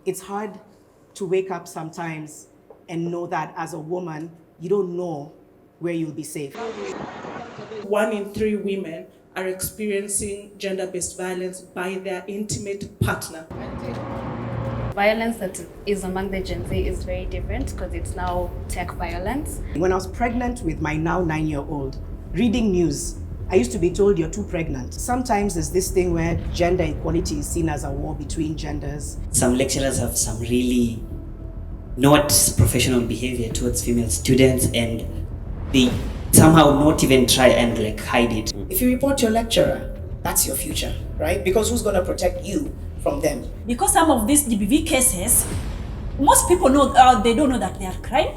It's hard to wake up sometimes and know that as a woman, you don't know where you'll be safe. 1 in 3 women are experiencing gender-based violence by their intimate partner. Violence that is among the Gen Z is very different because it's now tech violence. When I was pregnant with my now 9-year-old, reading news, I used to be told you're too pregnant. Sometimes there's this thing where gender equality is seen as a war between genders. Some lecturers have some really not professional behavior towards female students, and they somehow not even try and like hide it. If you report your lecturer, that's your future, right? Because who's going to protect you from them? Because some of these GBV cases, most people know they don't know that they are crime.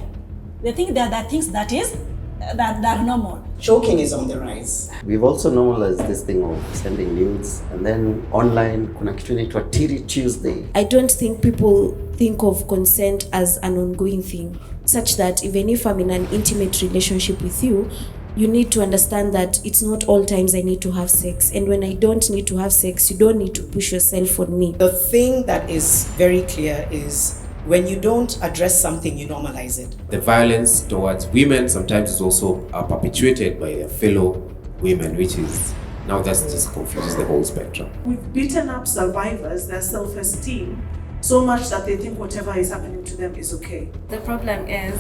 They think that are things that are normal. Choking is on the rise. We've also normalized this thing of sending nudes, and then online kuna kitu inaitwa Tiri Tuesday. I don't think people think of consent as an ongoing thing, such that even if I'm in an intimate relationship with you, you need to understand that it's not all times I need to have sex. And when I don't need to have sex, you don't need to push yourself on me. The thing that is very clear is when you don't address something, you normalize it. The violence towards women sometimes is also perpetuated by their fellow women, which is now that just confuses the whole spectrum. We've beaten up survivors, their self-esteem, so much that they think whatever is happening to them is okay. The problem is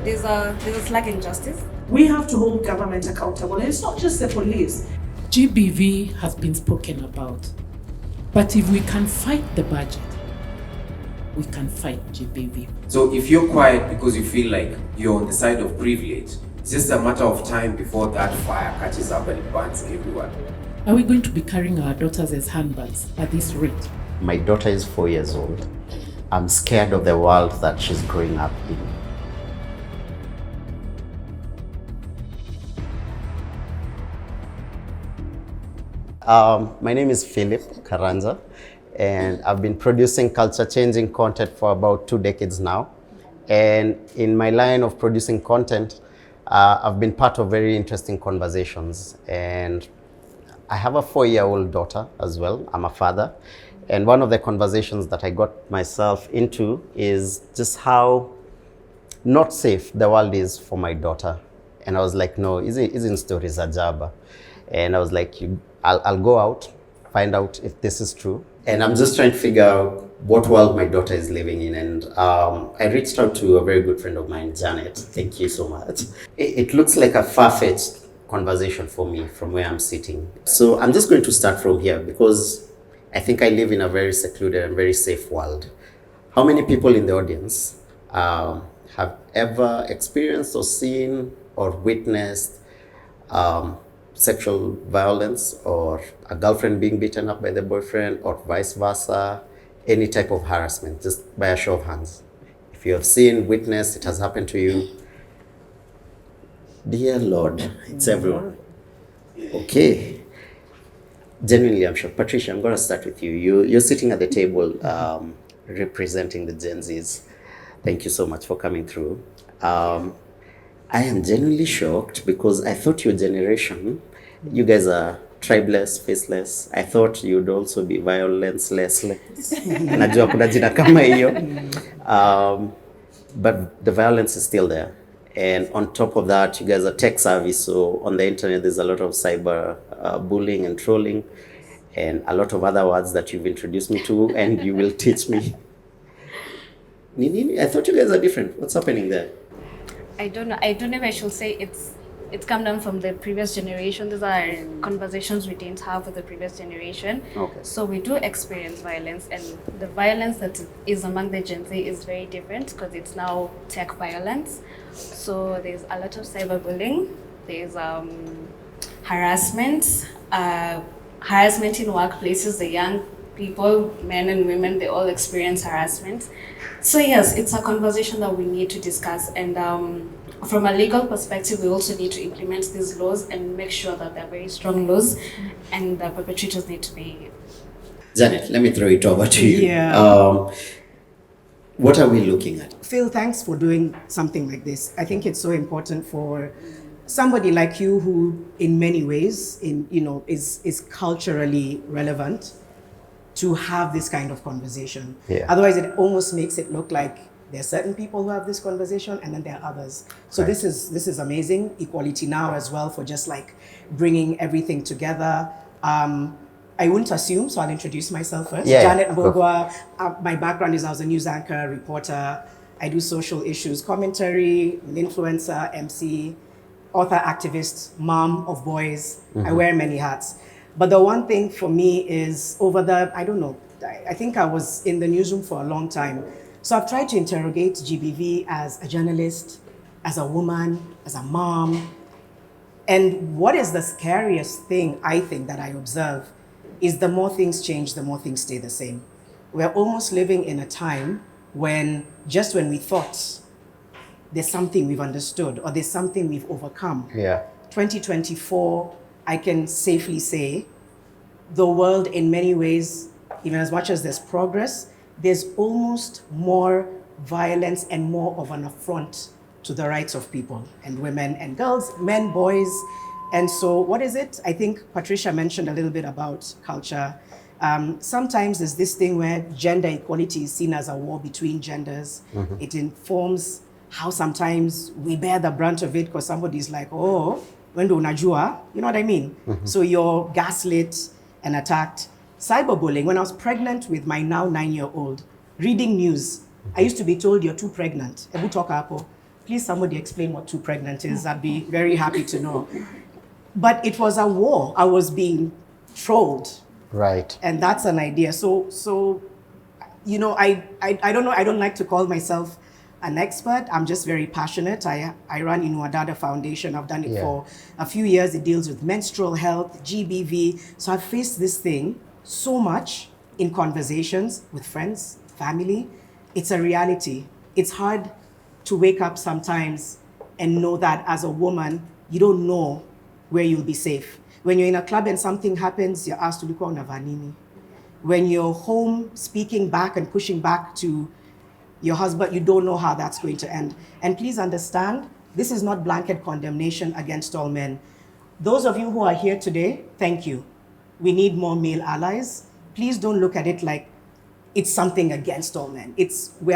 there's a slack in justice. We have to hold government accountable, and it's not just the police. GBV has been spoken about, but if we can fight the budget, we can fight GBV. So if you're quiet because you feel like you're on the side of privilege, it's just a matter of time before that fire catches up and it burns everyone. Are we going to be carrying our daughters as handbags at this rate? My daughter is 4 years old. I'm scared of the world that she's growing up in. My name is Philip Karanja, and I've been producing culture-changing content for about 2 decades now. And in my line of producing content, I've been part of very interesting conversations. And I have a 4-year-old daughter as well. I'm a father. And one of the conversations that I got myself into is just how not safe the world is for my daughter. And I was like, no, isn't stories a jaba? And I was like, I'll go out, find out if this is true. And I'm just trying to figure out what world my daughter is living in. And I reached out to a very good friend of mine, Janet. Thank you so much. It looks like a far-fetched conversation for me from where I'm sitting. So I'm just going to start from here because I think I live in a very secluded and very safe world. How many people in the audience have ever experienced or seen or witnessed sexual violence, or a girlfriend being beaten up by the boyfriend, or vice versa, any type of harassment, just by a show of hands? If you have seen, witnessed, it has happened to you. Dear Lord, it's everyone. Okay. Genuinely, I'm sure. Patricia, I'm going to start with you. You're sitting at the table representing the Gen Zs. Thank you so much for coming through. I am genuinely shocked because I thought your generation, you guys are tribeless, faceless. I thought you'd also be violence-less. Najua kuna jina kama hiyo. But the violence is still there. And on top of that, you guys are tech savvy. So on the internet, there's a lot of cyber bullying and trolling and a lot of other words that you've introduced me to and you will teach me. I thought you guys are different. What's happening there? I don't know if I should say it's come down from the previous generation. These are conversations we didn't have with the previous generation. Okay. So we do experience violence, and the violence that is among the Gen Z is very different because it's now tech violence. So there's a lot of cyberbullying. There's harassment in workplaces. The young people, men and women, they all experience harassment. So yes, it's a conversation that we need to discuss, and from a legal perspective, we also need to implement these laws and make sure that they're very strong laws, and the perpetrators need to be. Janet, let me throw it over to you. Yeah. What are we looking at? Phil, thanks for doing something like this. I think it's so important for somebody like you who, in many ways, is culturally relevant. to have this kind of conversation. Yeah. Otherwise, it almost makes it look like there are certain people who have this conversation and then there are others. So Right. this is amazing. Equality Now as well for just like bringing everything together. I wouldn't assume, so I'll introduce myself first. Yeah, Janet go. Mbogwa. My background is I was a news anchor, reporter. I do social issues commentary, an influencer, MC, author, activist, mom of boys. I wear many hats. But the one thing for me is I think I was in the newsroom for a long time. So I've tried to interrogate GBV as a journalist, as a woman, as a mom. And what is the scariest thing I think that I observe is the more things change, the more things stay the same. We're almost living in a time when just when we thought there's something we've understood or there's something we've overcome. Yeah. 2024, I can safely say the world in many ways, even as much as there's progress, there's almost more violence and more of an affront to the rights of people and women and girls, men, boys. And so what is it? I think Patricia mentioned a little bit about culture. Sometimes there's this thing where gender equality is seen as a war between genders. It informs how sometimes we bear the brunt of it because somebody's like, oh, wendo unajua, you know what I mean? So you're gaslit and attacked. Cyberbullying, when I was pregnant with my now 9-year-old, reading news, I used to be told you're too pregnant. Ebu toka hapo. Please somebody explain what too pregnant is. I'd be very happy to know. But it was a war. I was being trolled. Right. And that's an idea. So you know, I don't know, I don't like to call myself an expert. I'm just very passionate. I run Inuadada Foundation. I've done it for a few years. It deals with menstrual health, GBV. So I've faced this thing so much in conversations with friends, family. It's a reality. It's hard to wake up sometimes and know that as a woman, you don't know where you'll be safe. When you're in a club and something happens, you're asked to look on Navanini. When you're home speaking back and pushing back to your husband, you don't know how that's going to end. And please understand, this is not blanket condemnation against all men. Those of you who are here today, thank you. We need more male allies. Please don't look at it like it's something against all men. We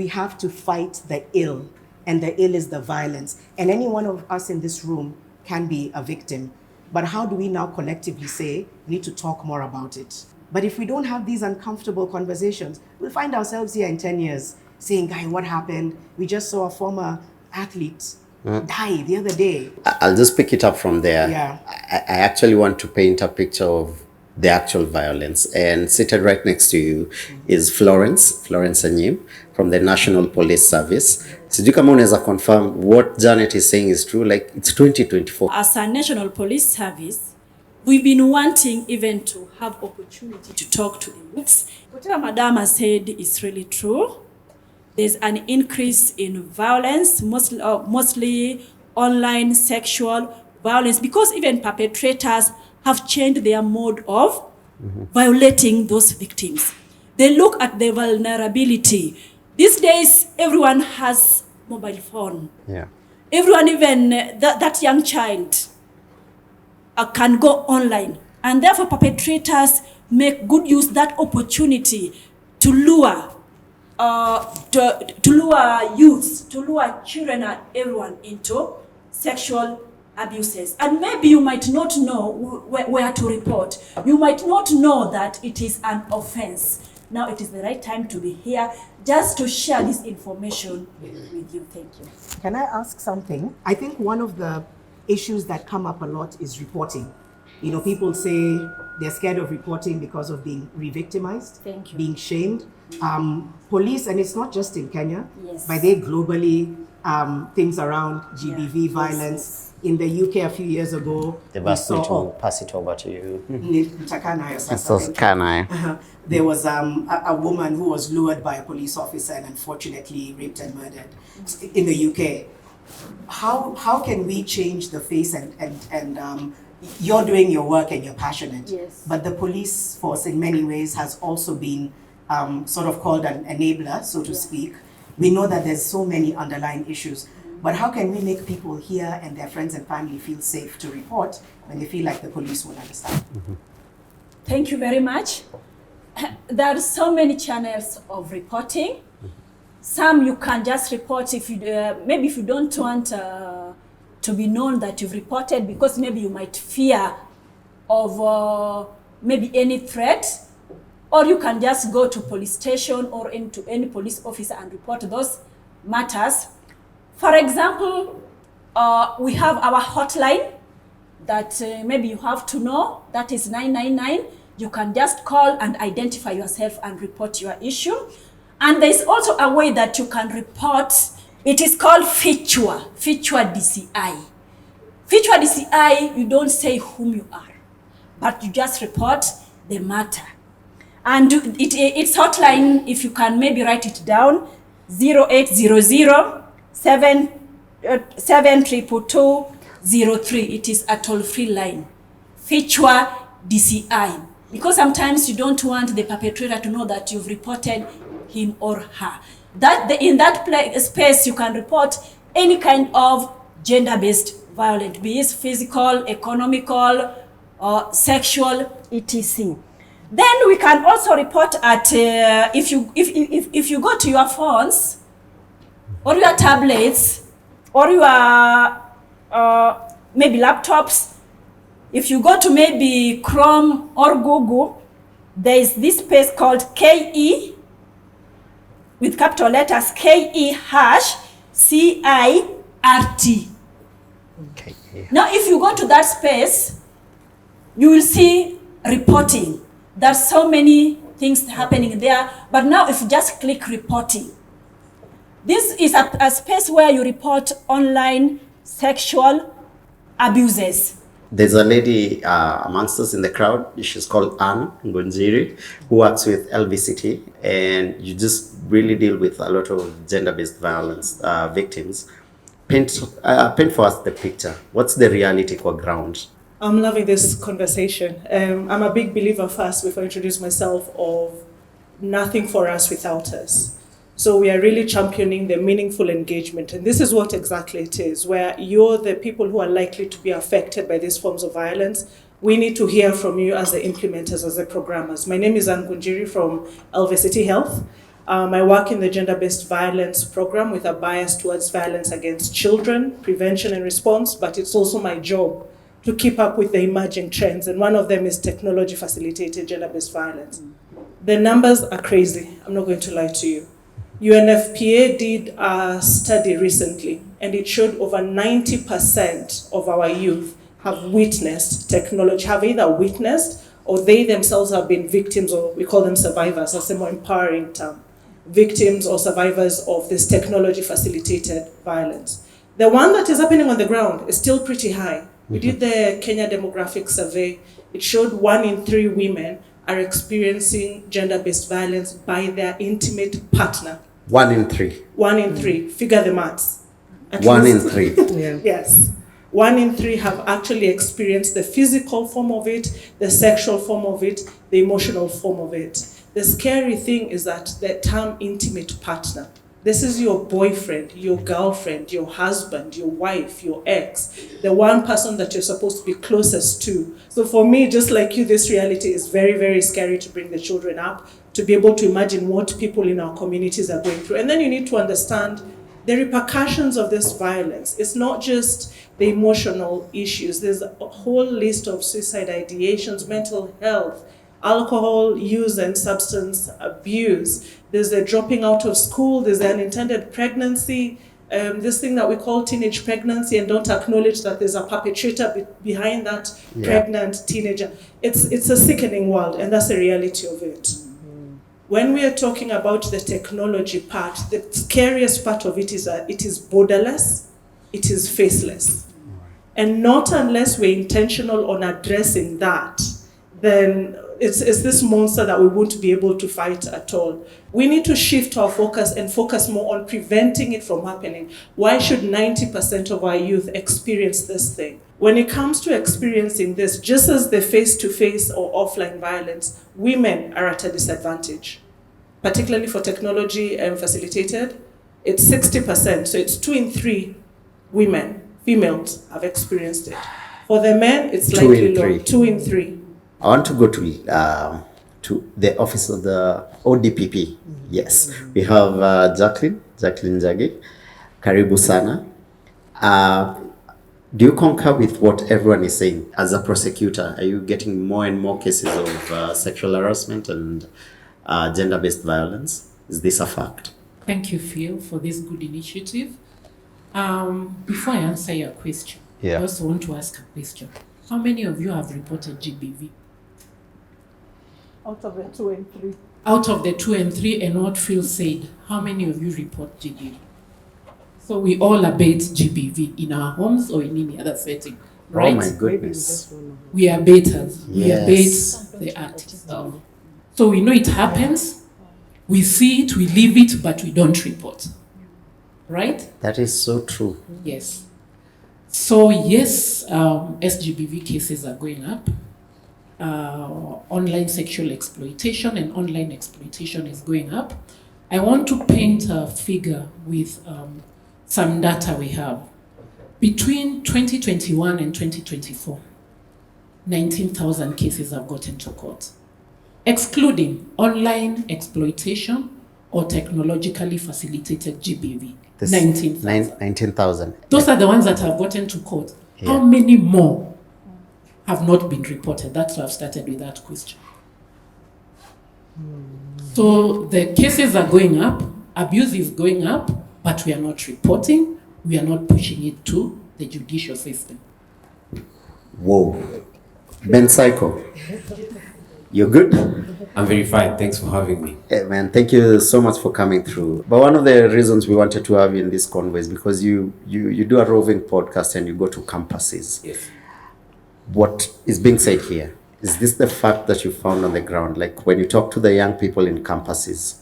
have to fight the ill, and the ill is the violence. And any one of us in this room can be a victim. But how do we now collectively say we need to talk more about it? But if we don't have these uncomfortable conversations, we'll find ourselves here in 10 years saying, guy, what happened? We just saw a former athlete die the other day. I'll just pick it up from there. Yeah. I actually want to paint a picture of the actual violence. And seated right next to you is Florence Anyim from the National Police Service. Sijui kama unaweza confirm what Janet is saying is true, like it's 2024. As a National Police Service, we've been wanting even to have opportunity to talk to the youths. Whatever Madam has said is really true. There's an increase in violence, mostly online sexual violence, because even perpetrators have changed their mode of violating those victims. They look at the vulnerability. These days, everyone has mobile phone. Yeah. Everyone, even that young child, can go online. And therefore, perpetrators make good use of that opportunity to lure youths, to lure children and everyone into sexual abuses. And maybe you might not know where to report. You might not know that it is an offense. Now it is the right time to be here just to share this information with you. Thank you. Can I ask something? I think one of the issues that come up a lot is reporting. You know, people say they're scared of reporting because of being re-victimized, Thank you. being shamed. Police, and it's not just in Kenya, Yes. but they globally, things around GBV Yeah. violence. In the UK a few years ago, They've we asked me saw- to pass it over to you. Nitakana, Can I? there was a woman who was lured by a police officer and unfortunately raped and murdered in the UK. How can we change the face and you're doing your work and you're passionate, Yes. but the police force in many ways has also been sort of called an enabler, so to speak. We know that there's so many underlying issues, but how can we make people here and their friends and family feel safe to report when they feel like the police won't understand? Thank you very much. There are so many channels of reporting. Some you can just report if you, maybe if you don't want to be known that you've reported, because maybe you might fear of maybe any threat, or you can just go to police station or into any police officer and report those matters. For example, we have our hotline that maybe you have to know, that is 999. You can just call and identify yourself and report your issue. And there's also a way that you can report. It is called feature DCI. Feature DCI, you don't say whom you are, but you just report the matter. And it's hotline, if you can maybe write it down, 0800 72203. It is a toll-free line. Feature DCI. Because sometimes you don't want the perpetrator to know that you've reported him or her. In that space, you can report any kind of gender-based violence, be it physical, economical, sexual, etc. Then we can also report at if you go to your phones or your tablets or your maybe laptops. If you go to maybe Chrome or Google, there is this space called KE with capital letters, KE hash CIRT. Okay. Now, if you go to that space, you will see reporting. There's so many things happening there, but now if you just click reporting, this is a space where you report online sexual abuses. There's a lady amongst us in the crowd. She's called Anne Ngonjiri, who works with LVCT, and you just really deal with a lot of gender-based violence victims. Paint for us the picture. What's the reality for ground? I'm loving this conversation. I'm a big believer, first, before I introduce myself, of nothing for us without us. So we are really championing the meaningful engagement. And this is what exactly it is, where you're the people who are likely to be affected by these forms of violence. We need to hear from you as the implementers, as the programmers. My name is Anne Ngonjiri from LVCT Health. I work in the gender-based violence program with a bias towards violence against children, prevention and response, but it's also my job to keep up with the emerging trends. And one of them is technology-facilitated gender-based violence. The numbers are crazy. I'm not going to lie to you. UNFPA did a study recently, and it showed over 90% of our youth have witnessed technology, have either witnessed or they themselves have been victims, or we call them survivors, that's a more empowering term, victims or survivors of this technology-facilitated violence. The one that is happening on the ground is still pretty high. We did the Kenya demographic survey. It showed 1 in 3 women are experiencing gender-based violence by their intimate partner. 1 in 3. 1 in 3. Figure the maths. At 1 in least. 3. Yeah. Yes. 1 in 3 have actually experienced the physical form of it, the sexual form of it, the emotional form of it. The scary thing is that the term intimate partner, this is your boyfriend, your girlfriend, your husband, your wife, your ex, the one person that you're supposed to be closest to. So for me, just like you, this reality is very, very scary to bring the children up, to be able to imagine what people in our communities are going through. And then you need to understand the repercussions of this violence. It's not just the emotional issues. There's a whole list of suicide ideations, mental health, alcohol use and substance abuse. There's the dropping out of school. There's the unintended pregnancy. This thing that we call teenage pregnancy, and don't acknowledge that there's a perpetrator behind that pregnant teenager. It's a sickening world, and that's the reality of it. When we are talking about the technology part, the scariest part of it is that it is borderless, it is faceless. And not unless we're intentional on addressing that, then it's this monster that we won't be able to fight at all. We need to shift our focus and focus more on preventing it from happening. Why should 90% of our youth experience this thing? When it comes to experiencing this, just as the face-to-face or offline violence, women are at a disadvantage, particularly for technology facilitated. It's 60%, so it's 2 in 3 women, females, have experienced it. For the men, it's slightly low, 2 in 3. I want to go to the office of the ODPP. Yes, we have Jacqueline Jage. Karibu sana. Do you concur with what everyone is saying? As a prosecutor, are you getting more and more cases of sexual harassment and gender-based violence? Is this a fact? Thank you, Phil, for this good initiative. Before I answer your question, I also want to ask a question. How many of you have reported GBV? Out of the 2 and 3. Out of the 2 and 3, and what Phil said, how many of you report GBV? So we all abate GBV in our homes or in any other setting, right? Oh my goodness. We are baiters. We Yes. abate the act itself. So we know it happens, we see it, we leave it, but we don't report. Right? That is so true. Yes. So yes, SGBV cases are going up. Online sexual exploitation and online exploitation is going up. I want to paint a figure with some data we have. Between 2021 and 2024, 19,000 cases have gotten to court, excluding online exploitation or technologically facilitated GBV. 19,000. Those are the ones that have gotten to court. Yeah. How many more have not been reported? That's why I've started with that question. So the cases are going up, abuse is going up, but we are not reporting, we are not pushing it to the judicial system. Whoa. Ben Psycho, you're good? I'm very fine. Thanks for having me. Hey, man, thank you so much for coming through. But one of the reasons we wanted to have you in this convo is because you do a roving podcast and you go to campuses. Yes. What is being said here? Is this the fact that you found on the ground? Like when you talk to the young people in campuses,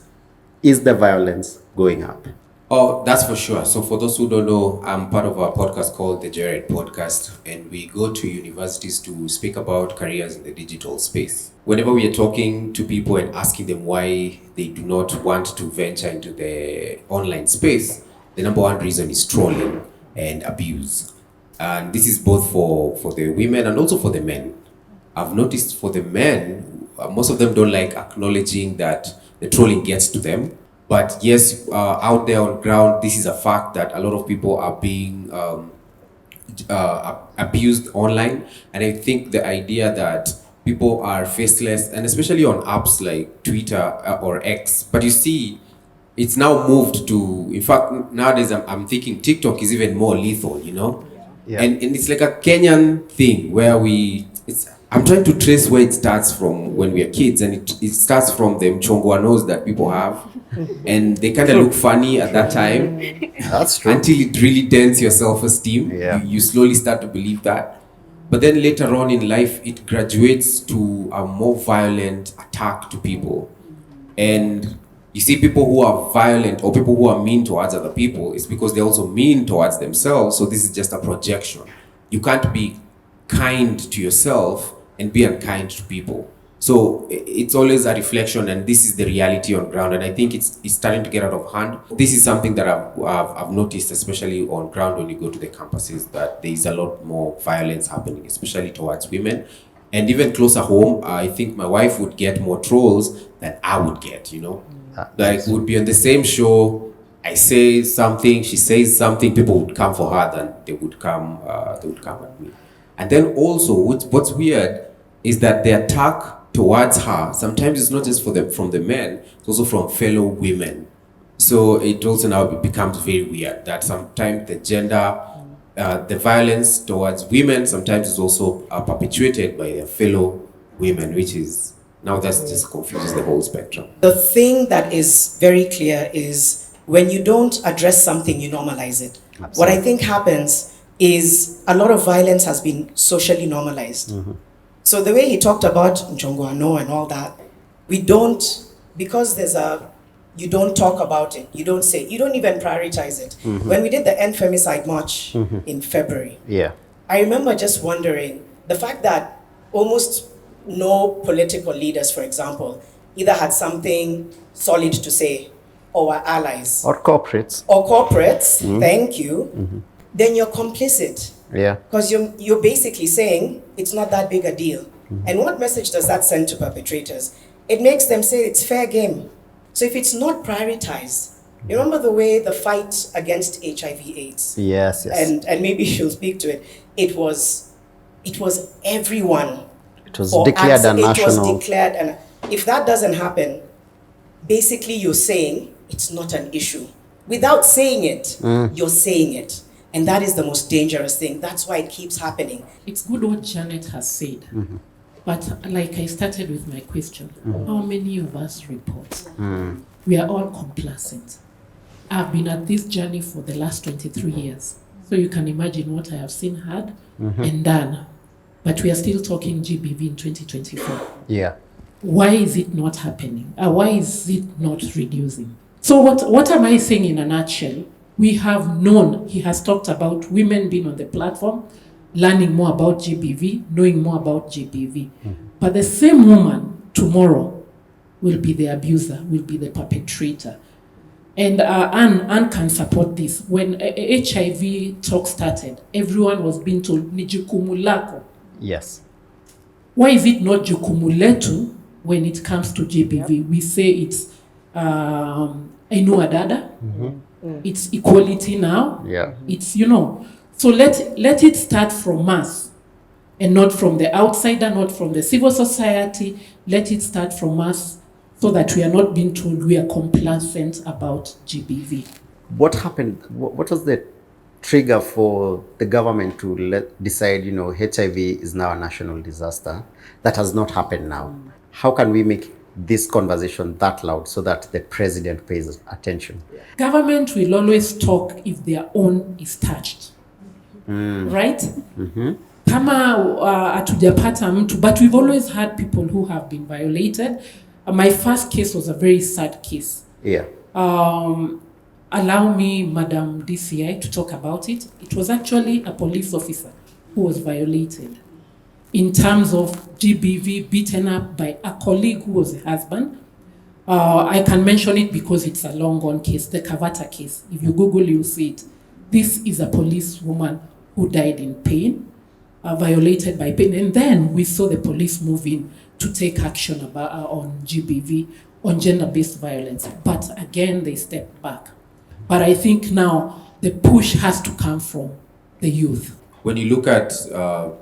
is the violence going up? Oh, that's for sure. So for those who don't know, I'm part of a podcast called the Jared Podcast, and we go to universities to speak about careers in the digital space. Whenever we are talking to people and asking them why they do not want to venture into the online space, the number one reason is trolling and abuse. And this is both for the women and also for the men. I've noticed for the men, most of them don't like acknowledging that the trolling gets to them. But yes, out there on ground, this is a fact that a lot of people are being abused online. And I think the idea that people are faceless, and especially on apps like Twitter or X, but you see, it's now moved to, in fact, nowadays I'm thinking TikTok is even more lethal, you know? Yeah. And it's like a Kenyan thing where I'm trying to trace where it starts from when we are kids, and it starts from the mchongwanos that people have, and they kind of look funny at that time. That's true. Until it really dents your self-esteem. Yeah. You slowly start to believe that. But then later on in life, it graduates to a more violent attack to people. And you see people who are violent or people who are mean towards other people, it's because they're also mean towards themselves. So this is just a projection. You can't be kind to yourself and be unkind to people. So it's always a reflection, and this is the reality on ground. And I think it's starting to get out of hand. This is something that I've noticed, especially on ground when you go to the campuses, that there is a lot more violence happening, especially towards women. And even closer home, I think my wife would get more trolls than I would get, you know? Like, we would be on the same show, I say something, she says something, people would come for her than they would come at me. And then also, what's weird is that the attack towards her, sometimes it's not just from the men, it's also from fellow women. So it also now becomes very weird that sometimes the violence towards women sometimes is also perpetuated by their fellow women, which is, now that's just confuses the whole spectrum. The thing that is very clear is when you don't address something, you normalize it. Absolutely. What I think happens is a lot of violence has been socially normalized. Mm-hmm. So the way he talked about Njongwano and all that, we don't, because you don't talk about it, you don't say, you don't even prioritize it. Mm-hmm. When we did the End Femicide March in February, I remember just wondering, the fact that almost no political leaders, for example, either had something solid to say or were allies. Or corporates. Thank you. Then you're complicit. Yeah. Because you're basically saying it's not that big a deal. And what message does that send to perpetrators? It makes them say it's fair game. So if it's not prioritized, remember the way the fight against HIV/AIDS? Yes, yes. And maybe she'll speak to it. It was everyone. It was declared a It was national. declared, and if that doesn't happen, basically you're saying it's not an issue. Without saying it, you're saying it. And that is the most dangerous thing. That's why it keeps happening. It's good what Janet has said. But like I started with my question, how many of us report? We are all complacent. I've been at this journey for the last 23 years. So you can imagine what I have seen, heard, and done. But we are still talking GBV in 2024. Yeah. Why is it not happening? Why is it not reducing? So what am I saying in a nutshell? We have known, he has talked about women being on the platform, learning more about GBV, knowing more about GBV. But the same woman tomorrow will be the abuser, will be the perpetrator. And Anne can support this. When HIV talk started, everyone was being told, ni jukumu lako. Yes. Why is it not jukumu letu when it comes to GBV? We say it's ainua dada. It's equality now. Yeah. It's, so let it start from us and not from the outsider, not from the civil society. Let it start from us so that we are not being told we are complacent about GBV. What happened? What was the trigger for the government to decide, HIV is now a national disaster? That has not happened now. How can we make this conversation that loud so that the president pays attention? Government will always talk if their own is touched. Right? Kama hatujapata mtu, but we've always had people who have been violated. My first case was a very sad case. Yeah. Allow me, Madam DCI, to talk about it. It was actually a police officer who was violated in terms of GBV beaten up by a colleague who was a husband. I can mention it because it's a long gone case, the Kavata case. If you Google, you'll see it. This is a police woman who died in pain, violated by pain. And then we saw the police move in to take action on GBV, on gender-based violence. But again, they stepped back. But I think now the push has to come from the youth. When you look at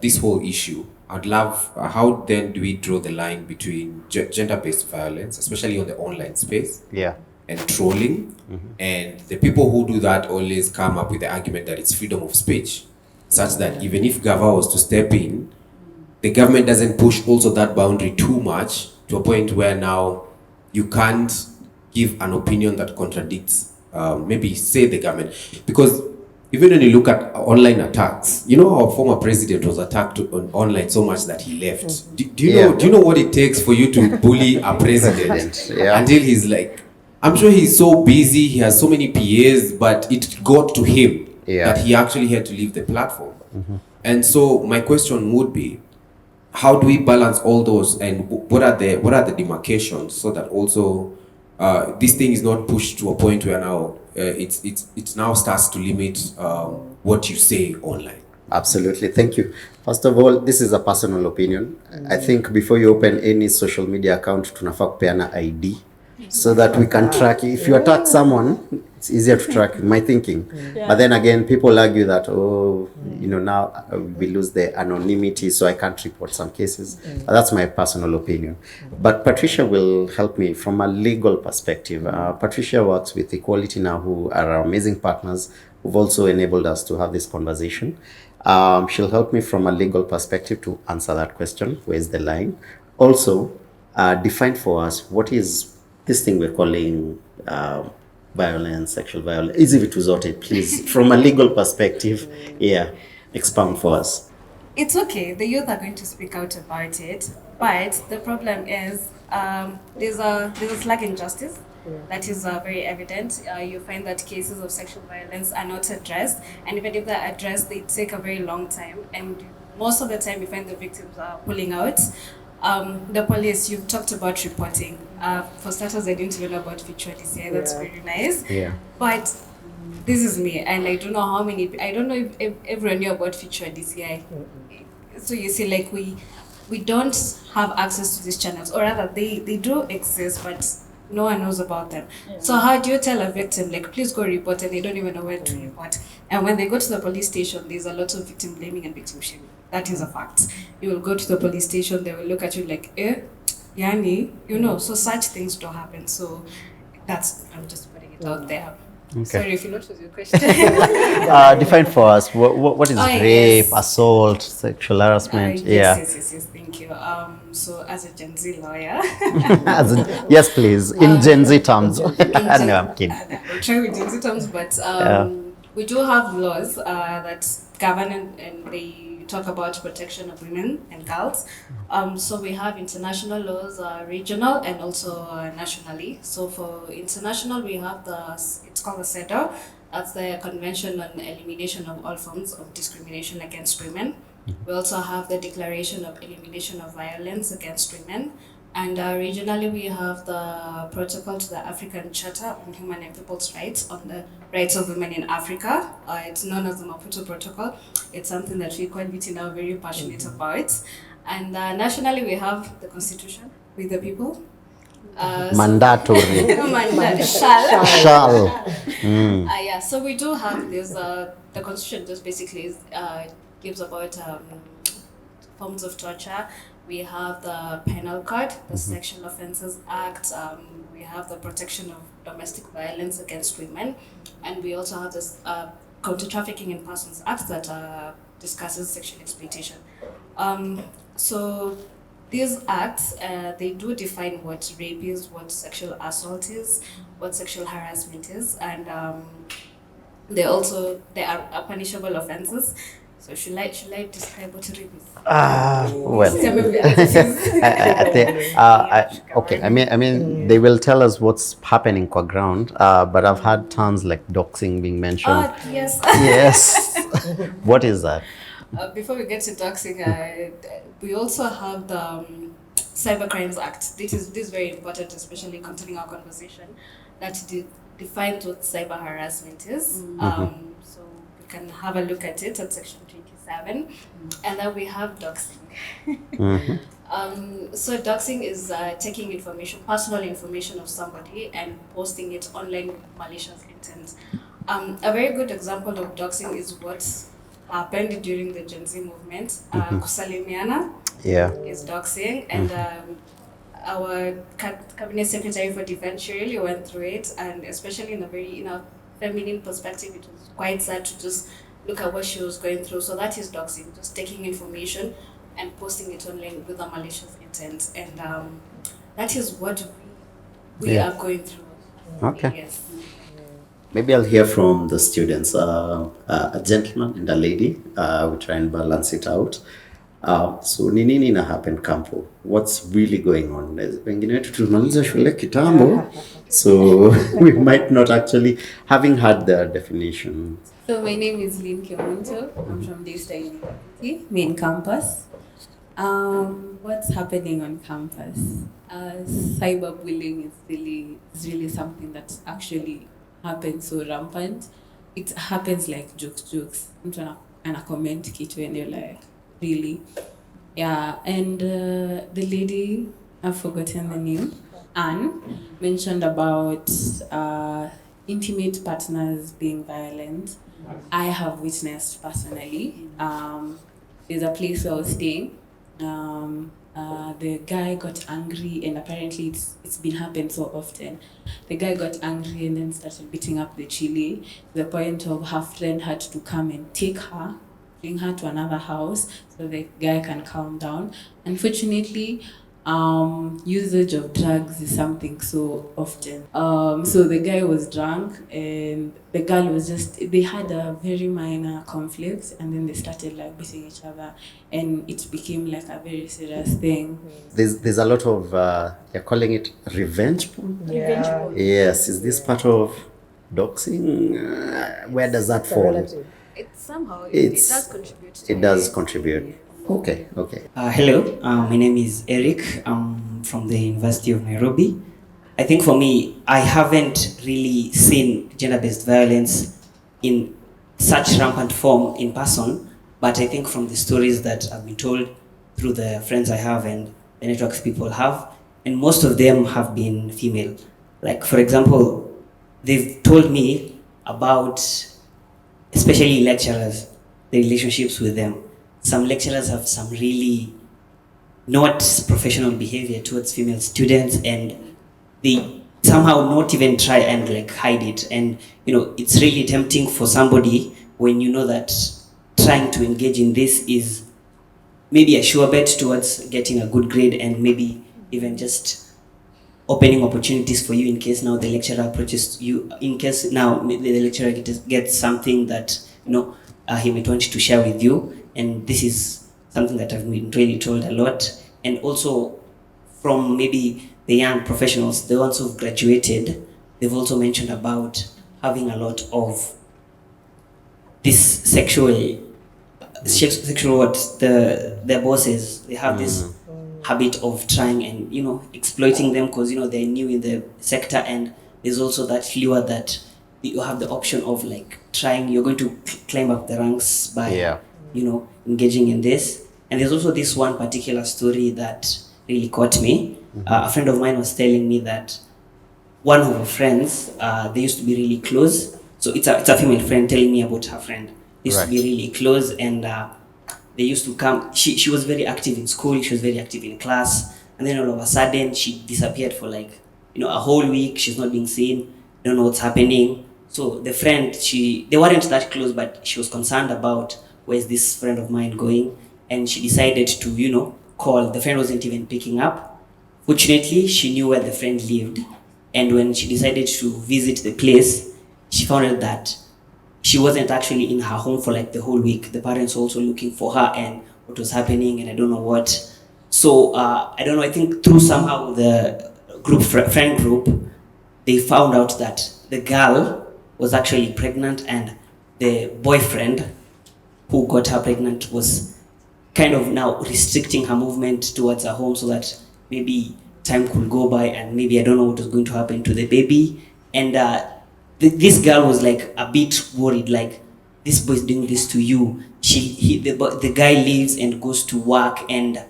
this whole issue, I'd love, how then do we draw the line between gender-based violence, especially on the online space, and trolling? And the people who do that always come up with the argument that it's freedom of speech, such that even if Gava was to step in, the government doesn't push also that boundary too much to a point where now you can't give an opinion that contradicts, maybe say the government. Because even when you look at online attacks, our former president was attacked on online so much that he left. Do you know what it takes for you to bully a president until he's like, I'm sure he's so busy, he has so many PAs, but it got to him that he actually had to leave the platform. And so my question would be, how do we balance all those, and what are the demarcations so that also this thing is not pushed to a point where now it now starts to limit what you say online? Absolutely. Thank you. First of all, this is a personal opinion. I think before you open any social media account, tunafaa kupeana ID so that we can track. If you attack someone, it's easier to track, my thinking. But then again, people argue that, now we lose the anonymity, so I can't report some cases. But that's my personal opinion. But Patricia will help me from a legal perspective. Patricia works with Equality Now, who are our amazing partners, who've also enabled us to have this conversation. She'll help me from a legal perspective to answer that question. Where's the line? Also, define for us, what is this thing we're calling violence, sexual violence? Easy to resort it, please. From a legal perspective, expound for us. It's okay. The youth are going to speak out about it, but the problem is there's a slack in justice that is very evident. You find that cases of sexual violence are not addressed, and even if they're addressed, they take a very long time. And most of the time, you find the victims are pulling out. The police, you've talked about reporting. For starters, I didn't even know about Future DCI. That's very nice. But this is me, and I don't know if everyone knew about Future DCI. So you see, like we don't have access to these channels, or rather, they do exist, but no one knows about them. So how do you tell a victim, like, please go report, and they don't even know where to report? And when they go to the police station, there's a lot of victim blaming and victim shaming. That is a fact. You will go to the police station, they will look at you like, yani, so such things do happen. So I'm just putting it out there. Okay. Sorry if you not was your question. Define for us what is rape, assault, sexual harassment. Yes, thank you. So as a Gen Z lawyer. Yes, please, in Gen Z terms. No, I'm kidding. I'll try with Gen Z terms, but we do have laws that govern and they talk about protection of women and girls. So we have international laws, regional and also nationally. So for international, we have it's called the CEDAW. That's the Convention on Elimination of All Forms of Discrimination Against Women. We also have the Declaration of Elimination of Violence Against Women. And regionally, we have the Protocol to the African Charter on Human and People's Rights on the rights of women in Africa. It's known as the Maputo Protocol. It's something that we quite are very passionate about. And nationally, we have the Constitution with the people. Mandatory. Shall. Yeah, so we do have this, the Constitution just basically gives about forms of torture. We have the Penal Code, the Sexual Offences Act, we have the Protection of Domestic Violence Against Women, and we also have this Counter Trafficking in Persons Act that discusses sexual exploitation. So these acts, they do define what rape is, what sexual assault is, what sexual harassment is, and they are punishable offences. So should I describe what rape is? Well, okay. I mean, they will tell us what's happening on ground. But I've had terms like doxing being mentioned. Oh, yes. Yes. What is that? Before we get to doxing, we also have the Cyber Crimes Act. This is very important, especially continuing our conversation, that defines what cyber harassment is. So we can have a look at it at section 27. And then we have doxing. So doxing is taking information, personal information of somebody and posting it online with malicious intent. A very good example of doxing is what happened during the Gen Z movement. Kusalimiana is doxing, and our cabinet secretary for defense, she really went through it, and especially in a feminine perspective, it was quite sad to just look at what she was going through. So that is doxing, just taking information and posting it online with a malicious intent, and that is what we are going through. Okay. Yes. Maybe I'll hear from the students, a gentleman and a lady. We try and balance it out. So ni nini ina happen campo? What's really going on? Wengine wetu tulimaliza shule kitambo, so we might not actually having had the definition. So my name is Lynn Kemunto. I'm from Daystar University, main campus. What's happening on campus? Cyberbullying is really something that actually happens so rampant. It happens like jokes. Mtu ana comment kitu and you're like, really? Yeah, and the lady, I've forgotten the name, Anne, mentioned about intimate partners being violent. I have witnessed personally. There's a place where I was staying. The guy got angry, and apparently it's been happened so often. The guy got angry and then started beating up the chili to the point of her friend had to come and bring her to another house so the guy can calm down. Unfortunately, usage of drugs is something so often. So the guy was drunk and the girl was they had a very minor conflict, and then they started like beating each other, and it became like a very serious thing. There's a lot of, you're calling it revenge porn? Yeah. Yes, is this part of doxing? Where does that fall? It does contribute. It does contribute. Okay. Hello, my name is Eric. I'm from the University of Nairobi. I think for me, I haven't really seen gender-based violence in such rampant form in person, but I think from the stories that I've been told, through the friends I have and the networks people have, and most of them have been female. Like, for example, they've told me about, especially lecturers, the relationships with them. Some lecturers have some really not professional behavior towards female students, and they somehow not even try and like hide it. And it's really tempting for somebody when you know that trying to engage in this is maybe a sure bet towards getting a good grade, and maybe even just opening opportunities for you in case now the lecturer approaches you, in case now the lecturer gets something that he might want to share with you. And this is something that I've been really told a lot. And also from maybe the young professionals, the ones who've graduated, they've also mentioned about having a lot of this sexual what their bosses, they have this habit of trying and exploiting them because they're new in the sector. And there's also that lure that you have the option of like trying, you're going to climb up the ranks by engaging in this. And there's also this one particular story that really caught me. A friend of mine was telling me that one of her friends, they used to be really close. So it's a female friend telling me about her friend. They used to be really close, and they used to come. She was very active in school. She was very active in class. And then all of a sudden, she disappeared for like, a whole week. She's not being seen. Don't know what's happening. So the friend, they weren't that close, but she was concerned about where's this friend of mine going. And she decided to, call. The friend wasn't even picking up. Fortunately, she knew where the friend lived. And when she decided to visit the place, she found out that she wasn't actually in her home for like the whole week. The parents were also looking for her and what was happening, and I don't know what. So I don't know, I think through somehow the friend group, they found out that the girl was actually pregnant, and the boyfriend who got her pregnant was kind of now restricting her movement towards her home so that maybe time could go by and maybe I don't know what was going to happen to the baby. And this girl was like a bit worried, like, this boy is doing this to you. The guy leaves and goes to work, and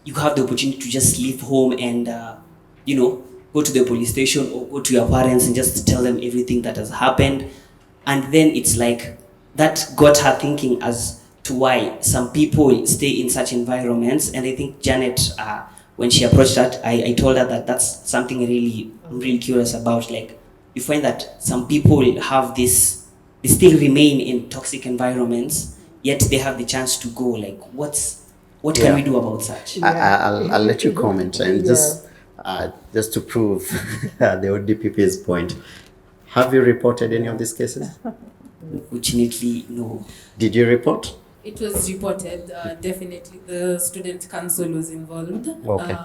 you have the opportunity to just leave home and go to the police station or go to your parents and just tell them everything that has happened. And then it's like that got her thinking as to why some people stay in such environments. And I think Janet, when she approached that, I told her that that's something I'm really curious about. Like, you find that some people have this, they still remain in toxic environments, yet they have the chance to go. Like, what can we do about such? I'll let you comment, and just to prove the ODPP's point, have you reported any of these cases? Unfortunately, no. Did you report? It was reported, definitely. The student council was involved. Okay.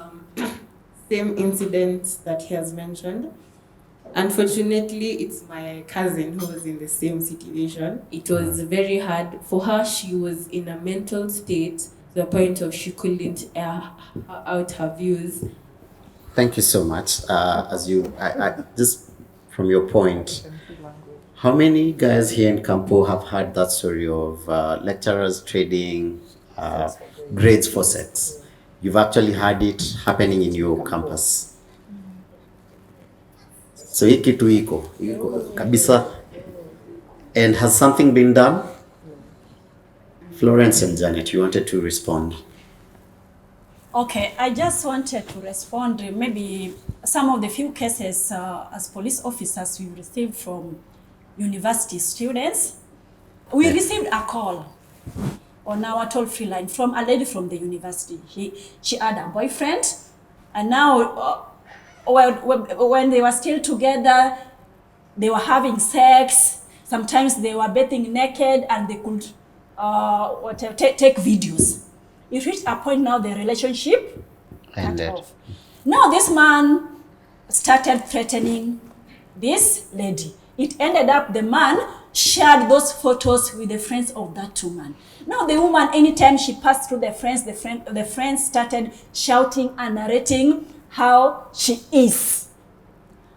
Same incident that he has mentioned. Unfortunately, it's my cousin who was in the same situation. It was very hard for her. She was in a mental state to the point of she couldn't air out her views. Thank you so much. I just from your point, how many guys here in Campo have heard that story of lecturers trading grades for sex? You've actually had it happening in your campus. So hii kitu iko kabisa. And has something been done? Florence and Janet, you wanted to respond. Okay, I just wanted to respond maybe some of the few cases as police officers we received from university students. We received a call on our toll-free line from a lady from the university. She had a boyfriend, and now when they were still together, they were having sex. Sometimes they were bathing naked, and they could take videos. It reached a point now the relationship ended. Off. Now this man started threatening this lady. It ended up the man shared those photos with the friends of that woman. Now the woman, anytime she passed through the friends started shouting and narrating how she is.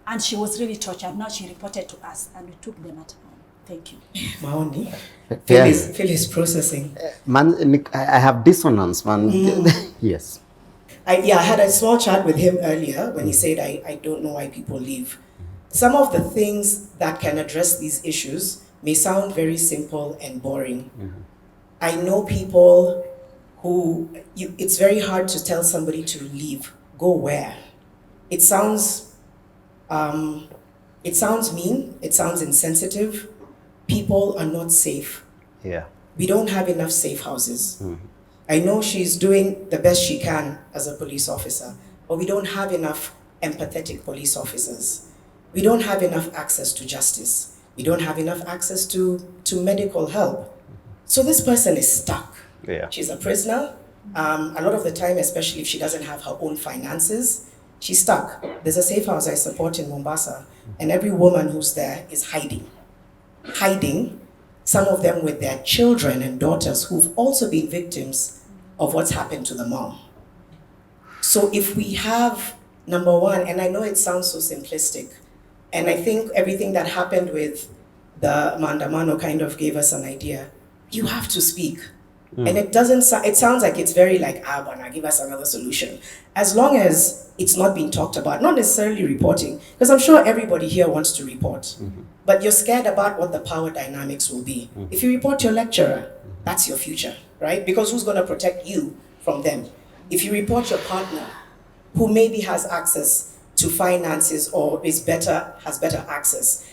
And she was really tortured. Now she reported to us, and we took them at home. Thank you. Maoni. Yeah. Phil is processing. Man, I have dissonance, man. Yes. I had a small chat with him earlier when he said, I don't know why people leave. Some of the things that can address these issues may sound very simple and boring. I know people who, it's very hard to tell somebody to leave. Go where? It sounds mean, it sounds insensitive. People are not safe. Yeah. We don't have enough safe houses. I know she's doing the best she can as a police officer, but we don't have enough empathetic police officers. We don't have enough access to justice. We don't have enough access to medical help. So this person is stuck. Yeah. She's a prisoner. A lot of the time, especially if she doesn't have her own finances, she's stuck. There's a safe house I support in Mombasa, and every woman who's there is hiding. Some of them with their children and daughters who've also been victims of what's happened to the mom. So if we have, number one, and I know it sounds so simplistic, and I think everything that happened with the Maandamano kind of gave us an idea. You have to speak. And it sounds like it's very like, Bwana, give us another solution. As long as it's not being talked about, not necessarily reporting, because I'm sure everybody here wants to report, but you're scared about what the power dynamics will be. If you report your lecturer, that's your future, right? Because who's going to protect you from them? If you report your partner, who maybe has access to finances or has better access,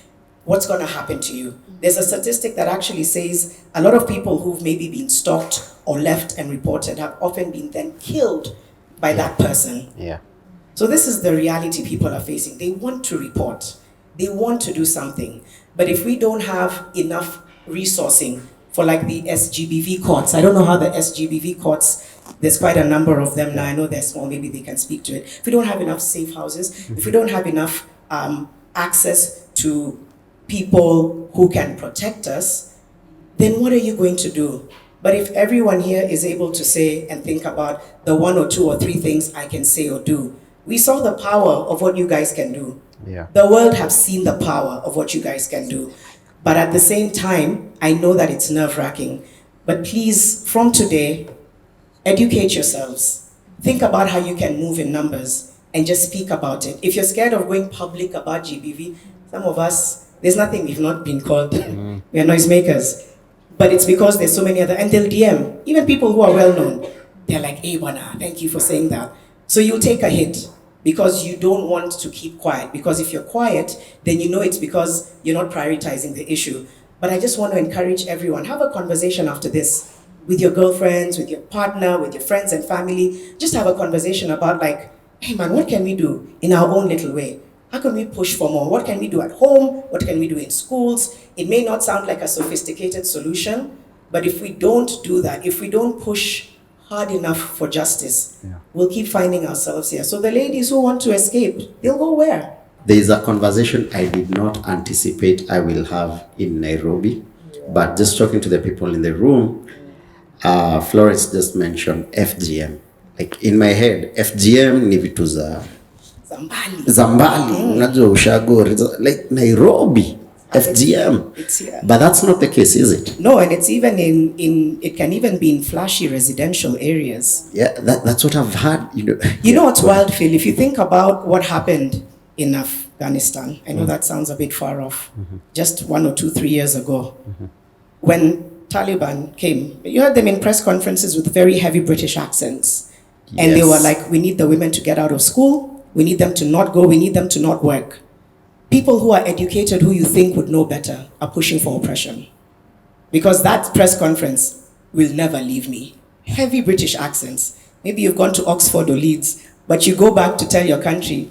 what's going to happen to you? There's a statistic that actually says a lot of people who've maybe been stalked or left and reported have often been then killed by that person. Yeah. So this is the reality people are facing. They want to report. They want to do something. But if we don't have enough resourcing for like the SGBV courts, I don't know how the SGBV courts, there's quite a number of them now. I know they're small, maybe they can speak to it. If we don't have enough safe houses, if we don't have enough access to people who can protect us, then what are you going to do? But if everyone here is able to say and think about the 1 or 2 or 3 things I can say or do, we saw the power of what you guys can do. Yeah. The world have seen the power of what you guys can do. But at the same time, I know that it's nerve-wracking. But please, from today, educate yourselves. Think about how you can move in numbers and just speak about it. If you're scared of going public about GBV, some of us, there's nothing we've not been called. We are noisemakers. But it's because there's so many other, and they'll DM, even people who are well-known. They're like, hey, Bwana, thank you for saying that. So you'll take a hit because you don't want to keep quiet. Because if you're quiet, then you know it's because you're not prioritizing the issue. But I just want to encourage everyone, have a conversation after this with your girlfriends, with your partner, with your friends and family. Just have a conversation about like, hey man, what can we do in our own little way? How can we push for more? What can we do at home? What can we do in schools? It may not sound like a sophisticated solution, but if we don't do that, if we don't push hard enough for justice, we'll keep finding ourselves here. So the ladies who want to escape, they'll go where? There is a conversation I did not anticipate I will have in Nairobi, but just talking to the people in the room, Florence just mentioned FGM. Like in my head, FGM ni vitu za Zambali, unajua ushago, like Nairobi, FGM. It's here. But that's not the case, is it? No, and it's even it can even be in flashy residential areas. Yeah, that's what I've heard. You know what's wild, Phil? If you think about what happened in Afghanistan, I know that sounds a bit far off, just 1 or 2, 3 years ago, when Taliban came, you heard them in press conferences with very heavy British accents. And they were like, we need the women to get out of school. We need them to not go. We need them to not work. People who are educated, who you think would know better, are pushing for oppression. Because that press conference will never leave me. Heavy British accents. Maybe you've gone to Oxford or Leeds, but you go back to tell your country,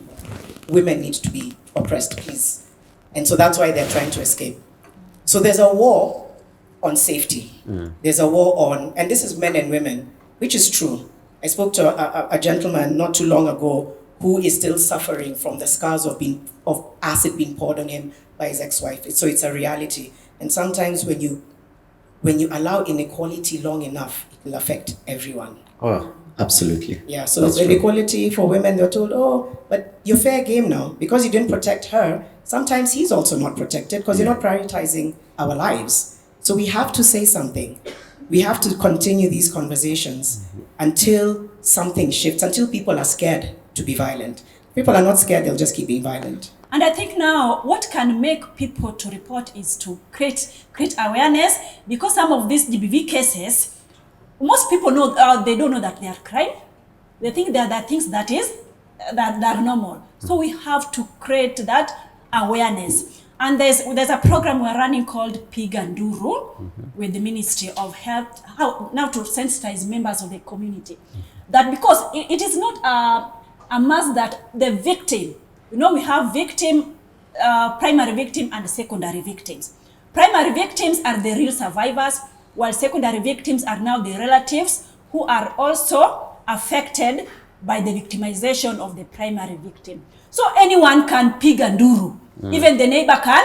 women need to be oppressed, please. And so that's why they're trying to escape. So there's a war on safety. There's a war on, and this is men and women, which is true. I spoke to a gentleman not too long ago who is still suffering from the scars of acid being poured on him by his ex-wife. So it's a reality. And sometimes when you allow inequality long enough, it will affect everyone. Oh, Absolutely. Yeah, so That's with true. equality for women, they're told, oh, but you're fair game now. Because you didn't protect her, sometimes he's also not protected because you're not prioritizing our lives. So we have to say something. We have to continue these conversations until something shifts, until people are scared to be violent. If people are not scared, they'll just keep being violent. And I think now what can make people to report is to create awareness, because some of these GBV cases, most people know they don't know that they are crime. They think that are things that are normal. So we have to create that awareness. And there's a program we're running called Piganduru with the Ministry of Health, how now to sensitize members of the community. That because it is not a must that the victim, we have primary victim and secondary victims. Primary victims are the real survivors, while secondary victims are now the relatives who are also affected by the victimization of the primary victim. So anyone can piganduru. Even the neighbor can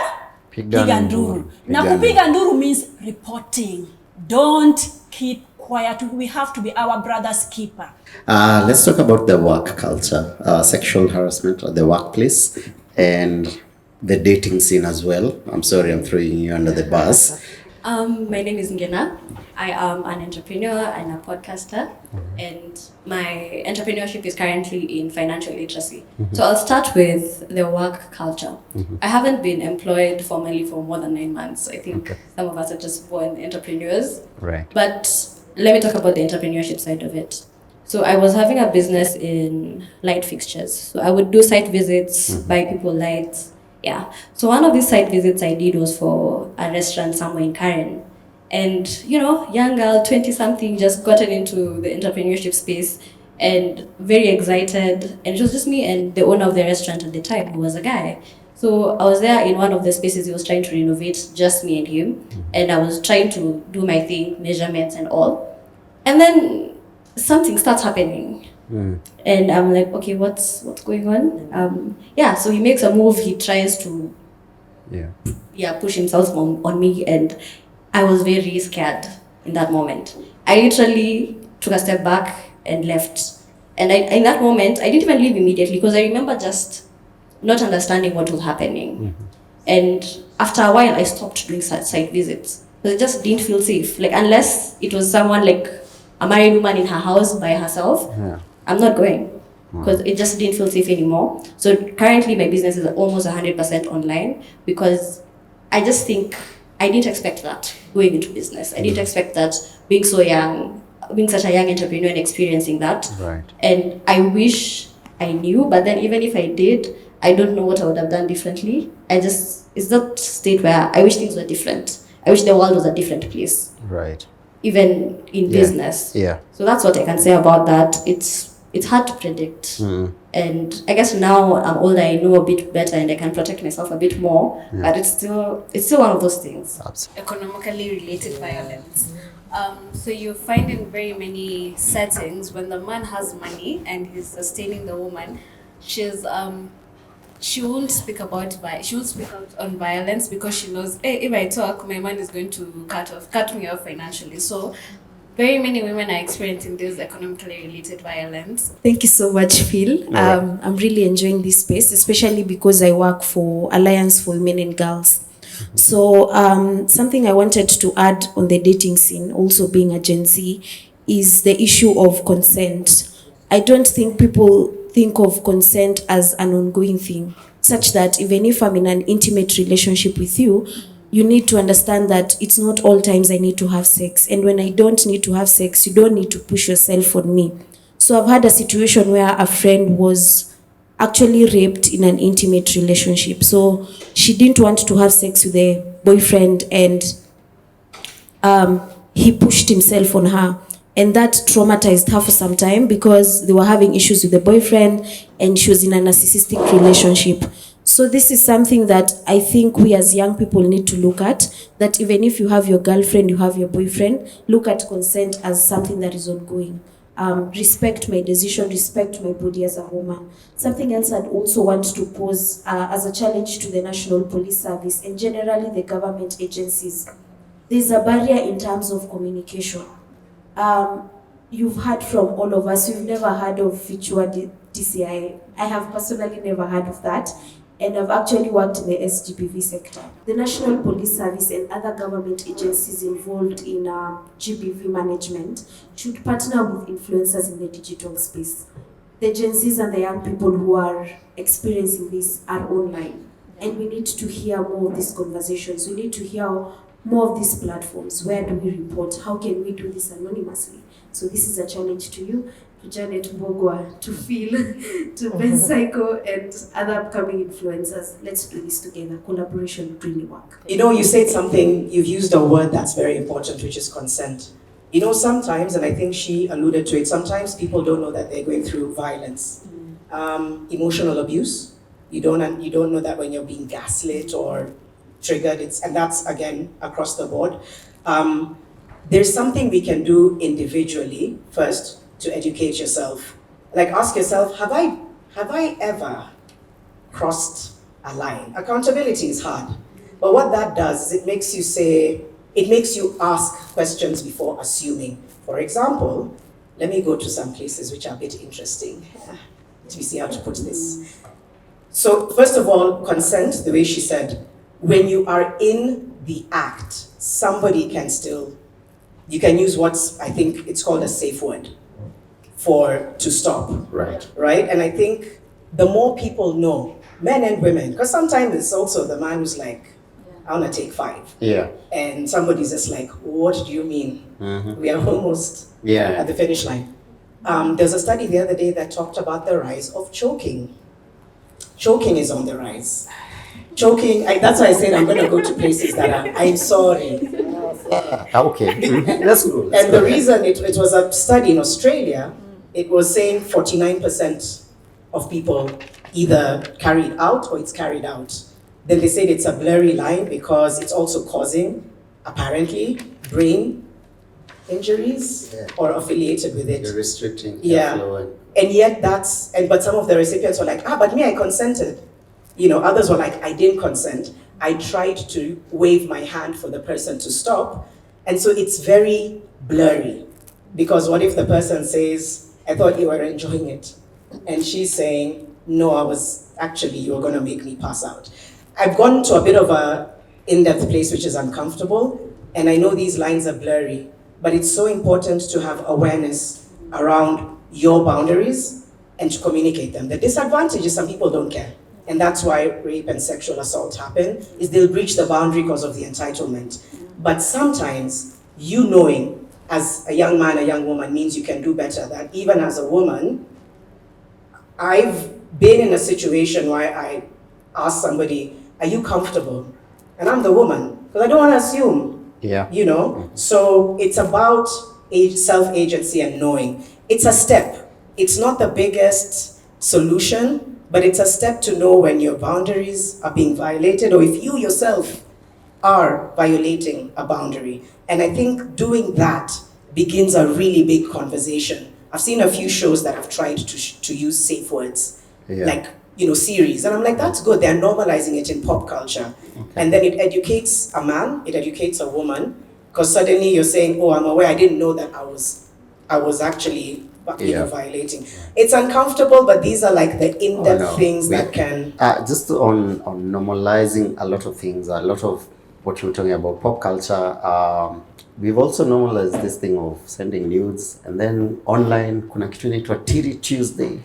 piganduru. Now, piganduru means reporting. Don't keep quiet. We have to be our brother's keeper. Let's talk about the work culture, sexual harassment at the workplace, and the dating scene as well. I'm sorry, I'm throwing you under the bus. My name is Ngena. I am an entrepreneur and a podcaster, and my entrepreneurship is currently in financial literacy. So I'll start with the work culture. I haven't been employed formally for more than 9 months. I think some of us are just born entrepreneurs. Right. But let me talk about the entrepreneurship side of it. So I was having a business in light fixtures. So I would do site visits, buy people lights. Yeah. So one of these site visits I did was for a restaurant somewhere in Karen. And, young girl, 20-something, just gotten into the entrepreneurship space and very excited. And it was just me and the owner of the restaurant at the time, who was a guy. So I was there in one of the spaces he was trying to renovate, just me and him. And I was trying to do my thing, measurements and all. And then something starts happening. And I'm like, okay, what's going on? So he makes a move. He tries to push himself on me, and I was very scared in that moment. I literally took a step back and left. And in that moment, I didn't even leave immediately because I remember just not understanding what was happening. And after a while, I stopped doing site visits because I just didn't feel safe. Like, unless it was someone like a married woman in her house by herself, I'm not going because it just didn't feel safe anymore. So currently my business is almost 100% online because I just think I didn't expect that going into business. I didn't expect that being so young, being such a young entrepreneur and experiencing that. Right. And I wish I knew, but then even if I did, I don't know what I would have done differently. It's that state where I wish things were different. I wish the world was a different place. Right. Even in business. Yeah. So that's what I can say about that. It's hard to predict. And I guess now I'm older, I know a bit better and I can protect myself a bit more. But it's still one of those things. Absolutely. Economically related violence. So you find in very many settings when the man has money and he's sustaining the woman, she won't speak out on violence because she knows, hey, if I talk, my man is going to cut me off financially. So very many women are experiencing this economically related violence. Thank you so much, Phil. I'm really enjoying this space, especially because I work for Alliance for Women and Girls. So something I wanted to add on the dating scene, also being a Gen Z, is the issue of consent. I don't think people think of consent as an ongoing thing, such that even if I'm in an intimate relationship with you, you need to understand that it's not all times I need to have sex. And when I don't need to have sex, you don't need to push yourself on me. So I've had a situation where a friend was actually raped in an intimate relationship. So she didn't want to have sex with a boyfriend, and he pushed himself on her. And that traumatized her for some time because they were having issues with the boyfriend and she was in a narcissistic relationship. So this is something that I think we as young people need to look at, that even if you have your girlfriend, you have your boyfriend, look at consent as something that is ongoing. Respect my decision, respect my body as a woman. Something else I'd also want to pose as a challenge to the National Police Service and generally the government agencies. There's a barrier in terms of communication. you've heard from all of us, you've never heard of Fichua DCI. I have personally never heard of that. And I've actually worked in the SGBV sector. The National Police Service and other government agencies involved in GBV management should partner with influencers in the digital space. The Gen Zs and the young people who are experiencing this are online. And we need to hear more of these conversations. We need to hear more of these platforms. Where do we report? How can we do this anonymously? So this is a challenge to you, to Janet Mbogwa, to Phil, to Ben Psycho, and other upcoming influencers. Let's do this together. Collaboration would really work. You know, you said something, you've used a word that's very important, which is consent. You know, sometimes, and I think she alluded to it, sometimes people don't know that they're going through violence. Emotional abuse. You don't know that when you're being gaslit or triggered, and that's, again, across the board. There's something we can do individually first to educate yourself. Like, ask yourself, have I ever crossed a line? Accountability is hard. But what that does is it makes you ask questions before assuming. For example, let me go to some places which are a bit interesting. Let me see how to put this. So, first of all, consent, the way she said, when you are in the act, somebody can still, you can use I think it's called a safe word to stop. Right. Right? And I think the more people know, men and women, because sometimes it's also the man who's like, I want to take 5. Yeah. And somebody's just like, what do you mean? Mm-hmm. We are almost at the finish line. There's a study the other day that talked about the rise of choking. Choking is on the rise. Choking, that's why I said I'm going to go to places that are, I'm sorry. Okay, that's good. And the reason it was a study in Australia, it was saying 49% of people either carried out or it's carried out. Then they said it's a blurry line because it's also causing, apparently, brain injuries or affiliated with it. You're restricting airflow. And yet but some of the recipients were like, but me, I consented. You know, others were like, I didn't consent. I tried to wave my hand for the person to stop. And so it's very blurry. Because what if the person says, I thought you were enjoying it. And she's saying, no, you were going to make me pass out. I've gone to a bit of a in-depth place which is uncomfortable. And I know these lines are blurry. But it's so important to have awareness around your boundaries and to communicate them. The disadvantage is some people don't care. And that's why rape and sexual assault happen, is they'll breach the boundary because of the entitlement. But sometimes you knowing as a young man, a young woman means you can do better. That even as a woman, I've been in a situation where I asked somebody, are you comfortable? And I'm the woman, because I don't want to assume. Yeah. You know? So it's about self-agency and knowing. It's a step. It's not the biggest solution, but it's a step to know when your boundaries are being violated or if you yourself are violating a boundary. And I think doing that begins a really big conversation. I've seen a few shows that have tried to use safe words, like, series. And I'm like, that's good. They're normalizing it in pop culture. Okay. And then it educates a man, it educates a woman, because suddenly you're saying, oh, I'm aware, I didn't know that I was actually violating. It's uncomfortable, but these are like the in-depth things that can... just on normalizing a lot of things, a lot of what you're talking about, pop culture, we've also normalized this thing of sending nudes, and then online, kuna kitu inaitwa Tiri Tuesday.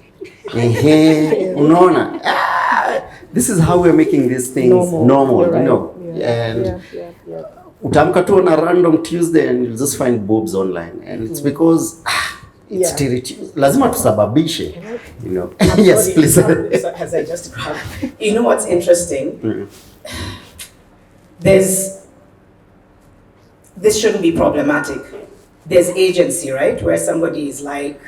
Unaona? This is how we're making these things normal, you know. And utamka tu on a random Tuesday and you'll just find boobs online. And it's because... It's lazima tusababishe, you know. Yes, please. As I just grabbed. You know what's interesting? This shouldn't be problematic. There's agency, right? Where somebody is like,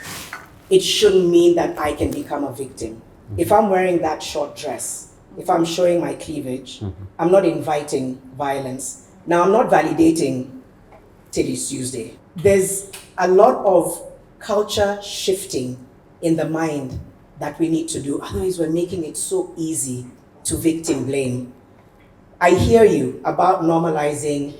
it shouldn't mean that I can become a victim. If I'm wearing that short dress, if I'm showing my cleavage, I'm not inviting violence. Now, I'm not validating Titties Tuesday. There's a lot of culture shifting in the mind that we need to do. Otherwise, we're making it so easy to victim blame. I hear you about normalizing.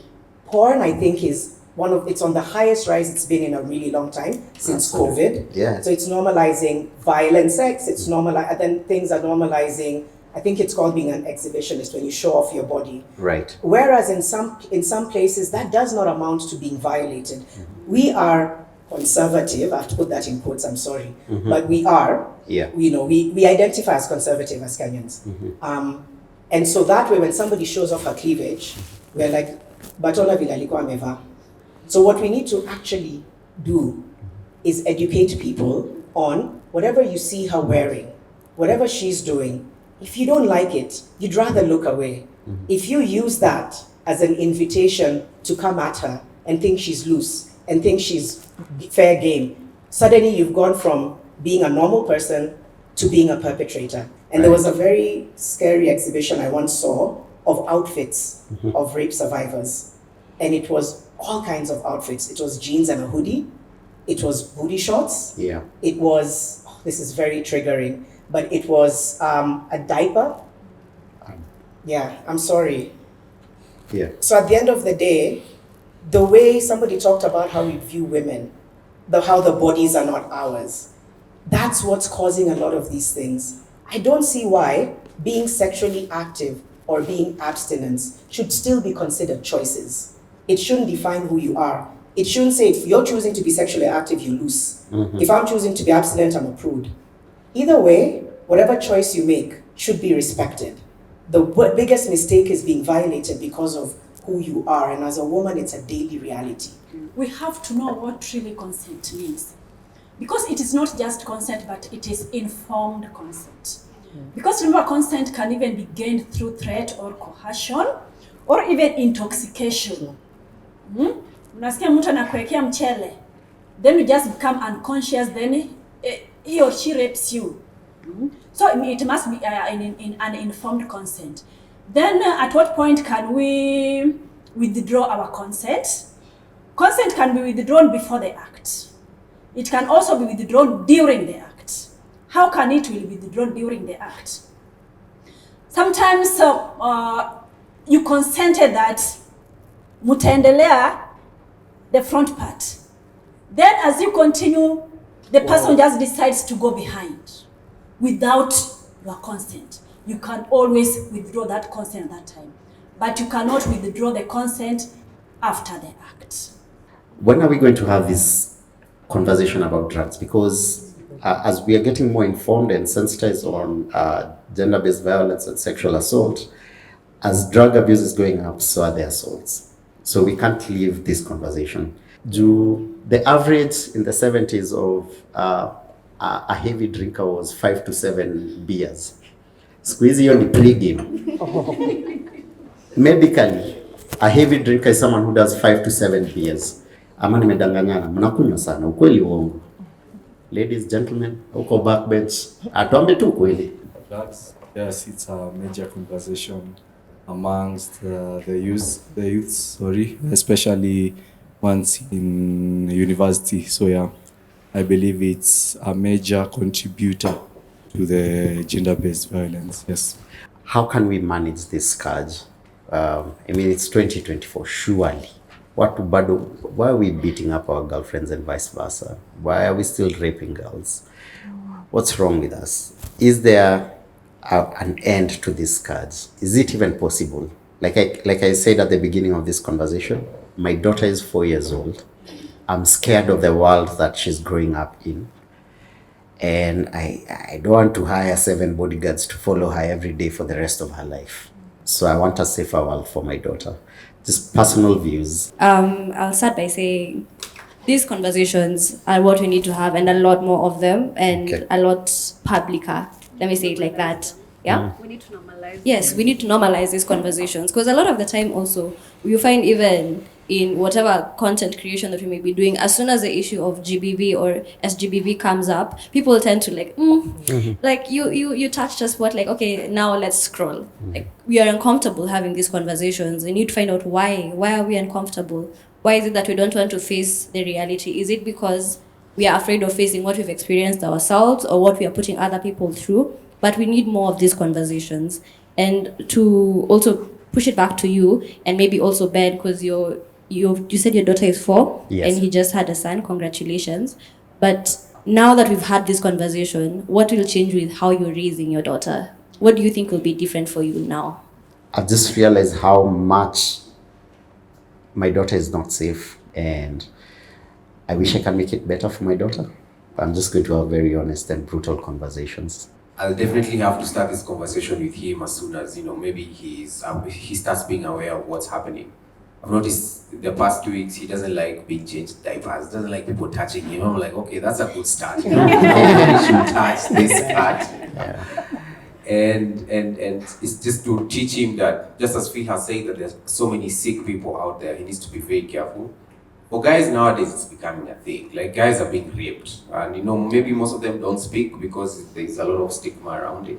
Porn, I think, is it's on the highest rise it's been in a really long time since COVID. Yeah. So it's normalizing violent sex. It's and then things are normalizing. I think it's called being an exhibitionist when you show off your body. Right. Whereas in some places that does not amount to being violated. We are conservative. I have to put that in quotes. I'm sorry, but we are. Yeah. We identify as conservative as Kenyans. And so that way, when somebody shows off her cleavage, we're like, "Batona vile alikuwa amevaa." So what we need to actually do is educate people on whatever you see her wearing, whatever she's doing. If you don't like it, you'd rather look away. If you use that as an invitation to come at her and think she's loose and think she's fair game, suddenly you've gone from being a normal person to being a perpetrator. And there was a very scary exhibition I once saw of outfits of rape survivors. And it was all kinds of outfits. It was jeans and a hoodie. It was booty shorts. Yeah. It was, this is very triggering, but it was a diaper. Yeah, I'm sorry. Yeah. So at the end of the day, the way somebody talked about how we view women, how the bodies are not ours, that's what's causing a lot of these things. I don't see why being sexually active or being abstinence should still be considered choices. It shouldn't define who you are. It shouldn't say if you're choosing to be sexually active, you're loose. If I'm choosing to be abstinent, I'm a prude. Either way, whatever choice you make should be respected. The biggest mistake is being violated because of who you are. And as a woman, it's a daily reality. We have to know what really consent means. Because it is not just consent, but it is informed consent. Because remember, consent can even be gained through threat or coercion, or even intoxication. Unasikia mtu anakuwekea mchele, then you just become unconscious, then he or she rapes you. So it must be in an informed consent. Then at what point can we withdraw our consent? Consent can be withdrawn before the act. It can also be withdrawn during the act. How can it be withdrawn during the act? Sometimes you consented that mutaendelea the front part. Then as you continue, the person just decides to go behind without your consent. You can always withdraw that consent at that time, but you cannot withdraw the consent after the act. When are we going to have this conversation about drugs? Because as we are getting more informed and sensitized on gender-based violence and sexual assault, as drug abuse is going up, so are the assaults. So we can't leave this conversation. The average in the 70s of a heavy drinker was 5 to 7 beers. Squeeze hiyo ni pre-game. Medically, a heavy drinker is someone who does 5 to 7 beers. Ama nimedanganyana, mnakunywa sana, ukweli uongo. Ladies, gentlemen, uko backbench, atuambe tu ukweli. Yes, it's a major conversation amongst the youths, especially ones in university. So yeah, I believe it's a major contributor to the gender-based violence. Yes. How can we manage this scourge? I mean, it's 2024, surely. Why are we beating up our girlfriends and vice versa? Why are we still raping girls? What's wrong with us? Is there an end to this scourge? Is it even possible? Like I said at the beginning of this conversation, my daughter is 4 years old. I'm scared of the world that she's growing up in. And I don't want to hire 7 bodyguards to follow her every day for the rest of her life. So I want a safer world for my daughter. Just personal views. I'll start by saying these conversations are what we need to have, and a lot more of them, and a lot publicer. Let me say it like that. Yeah? We need to normalize. Yes, we need to normalize these conversations, because a lot of the time also, you find even in whatever content creation that we may be doing, as soon as the issue of GBV or SGBV comes up, people tend to like, like you touched us, what, like, okay, now let's scroll. Like, we are uncomfortable having these conversations. We need to find out why. Why are we uncomfortable? Why is it that we don't want to face the reality? Is it because we are afraid of facing what we've experienced ourselves or what we are putting other people through? But we need more of these conversations. And to also push it back to you, and maybe also Ben, because you're you said your daughter is 4, Yes. and he just had a son. Congratulations. But now that we've had this conversation, what will change with how you're raising your daughter? What do you think will be different for you now? I've just realized how much my daughter is not safe, and I wish I can make it better for my daughter. I'm just going to have very honest and brutal conversations. I'll definitely have to start this conversation with him as soon as, maybe he starts being aware of what's happening. I've noticed the past 2 weeks he doesn't like being changed diapers, doesn't like people touching him. I'm like, okay, that's a good start. You should touch this part. And it's just to teach him that, just as Phil has said, that there's so many sick people out there, he needs to be very careful. For guys nowadays, it's becoming a thing. Like, guys are being raped, and maybe most of them don't speak because there's a lot of stigma around it.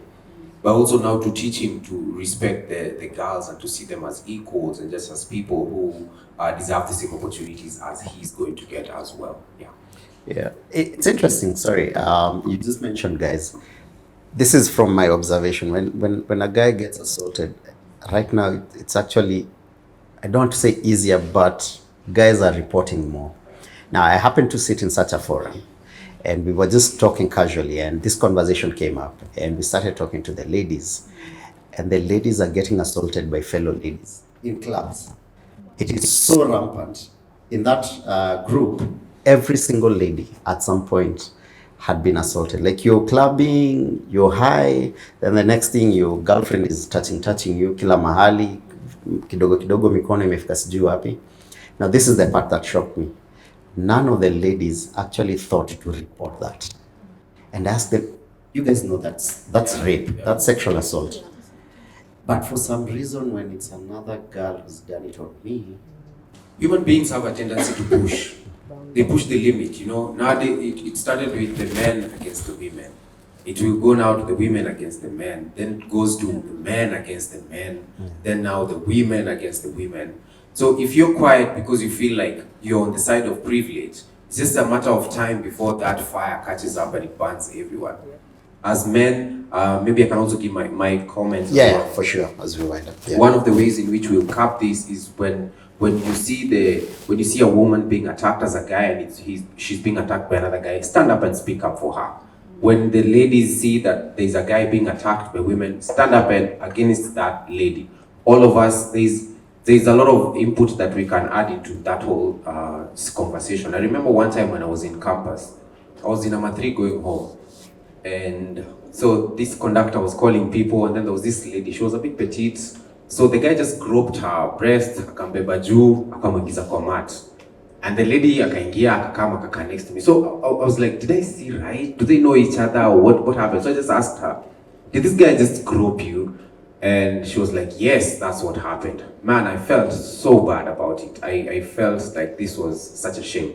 But also now to teach him to respect the girls and to see them as equals and just as people who deserve the same opportunities as he's going to get as well. Yeah, it's interesting. Sorry, you just mentioned guys. This is from my observation. When a guy gets assaulted, right now it's actually, I don't want to say easier, but guys are reporting more. Now, I happened to sit in such a forum, and we were just talking casually, and this conversation came up, and we started talking to the ladies, and the ladies are getting assaulted by fellow ladies in clubs. It is so rampant. In that group, every single lady at some point had been assaulted. Like, you're clubbing, you're high, then the next thing your girlfriend is touching you kila mahali, kidogo kidogo mikono imefika sijui wapi. Now, this is the part that shocked me. None of the ladies actually thought to report that. And asked them, you guys know that's rape, that's sexual assault. But for some reason, when it's another girl who's done it on me, Human beings have a tendency to push. They push the limit, Nowadays, it started with the men against the women. It will go now to the women against the men. Then it goes to the men against the men. Then now the women against the women. So if you're quiet because you feel like you're on the side of privilege, it's just a matter of time before that fire catches up and it burns everyone. As men, maybe I can also give my comments. Yeah, well. For sure, as we wind up. Yeah. One of the ways in which we'll cap this is when you see a woman being attacked as a guy and she's being attacked by another guy, stand up and speak up for her. When the ladies see that there's a guy being attacked by women, stand up and against that lady. All of us, there's a lot of input that we can add into that whole conversation. I remember one time when I was in campus, I was in number 3 going home. And so this conductor was calling people, and then there was this lady, she was a bit petite. So the guy just groped her breast, akambeba juu, akamwingiza kwa mat. And the lady akaingia, akakama, akakaa next to me. So I was like, did I see right? Do they know each other, or what happened? So I just asked her, did this guy just grope you? And she was like, yes, that's what happened. Man, I felt so bad about it. I felt like this was such a shame.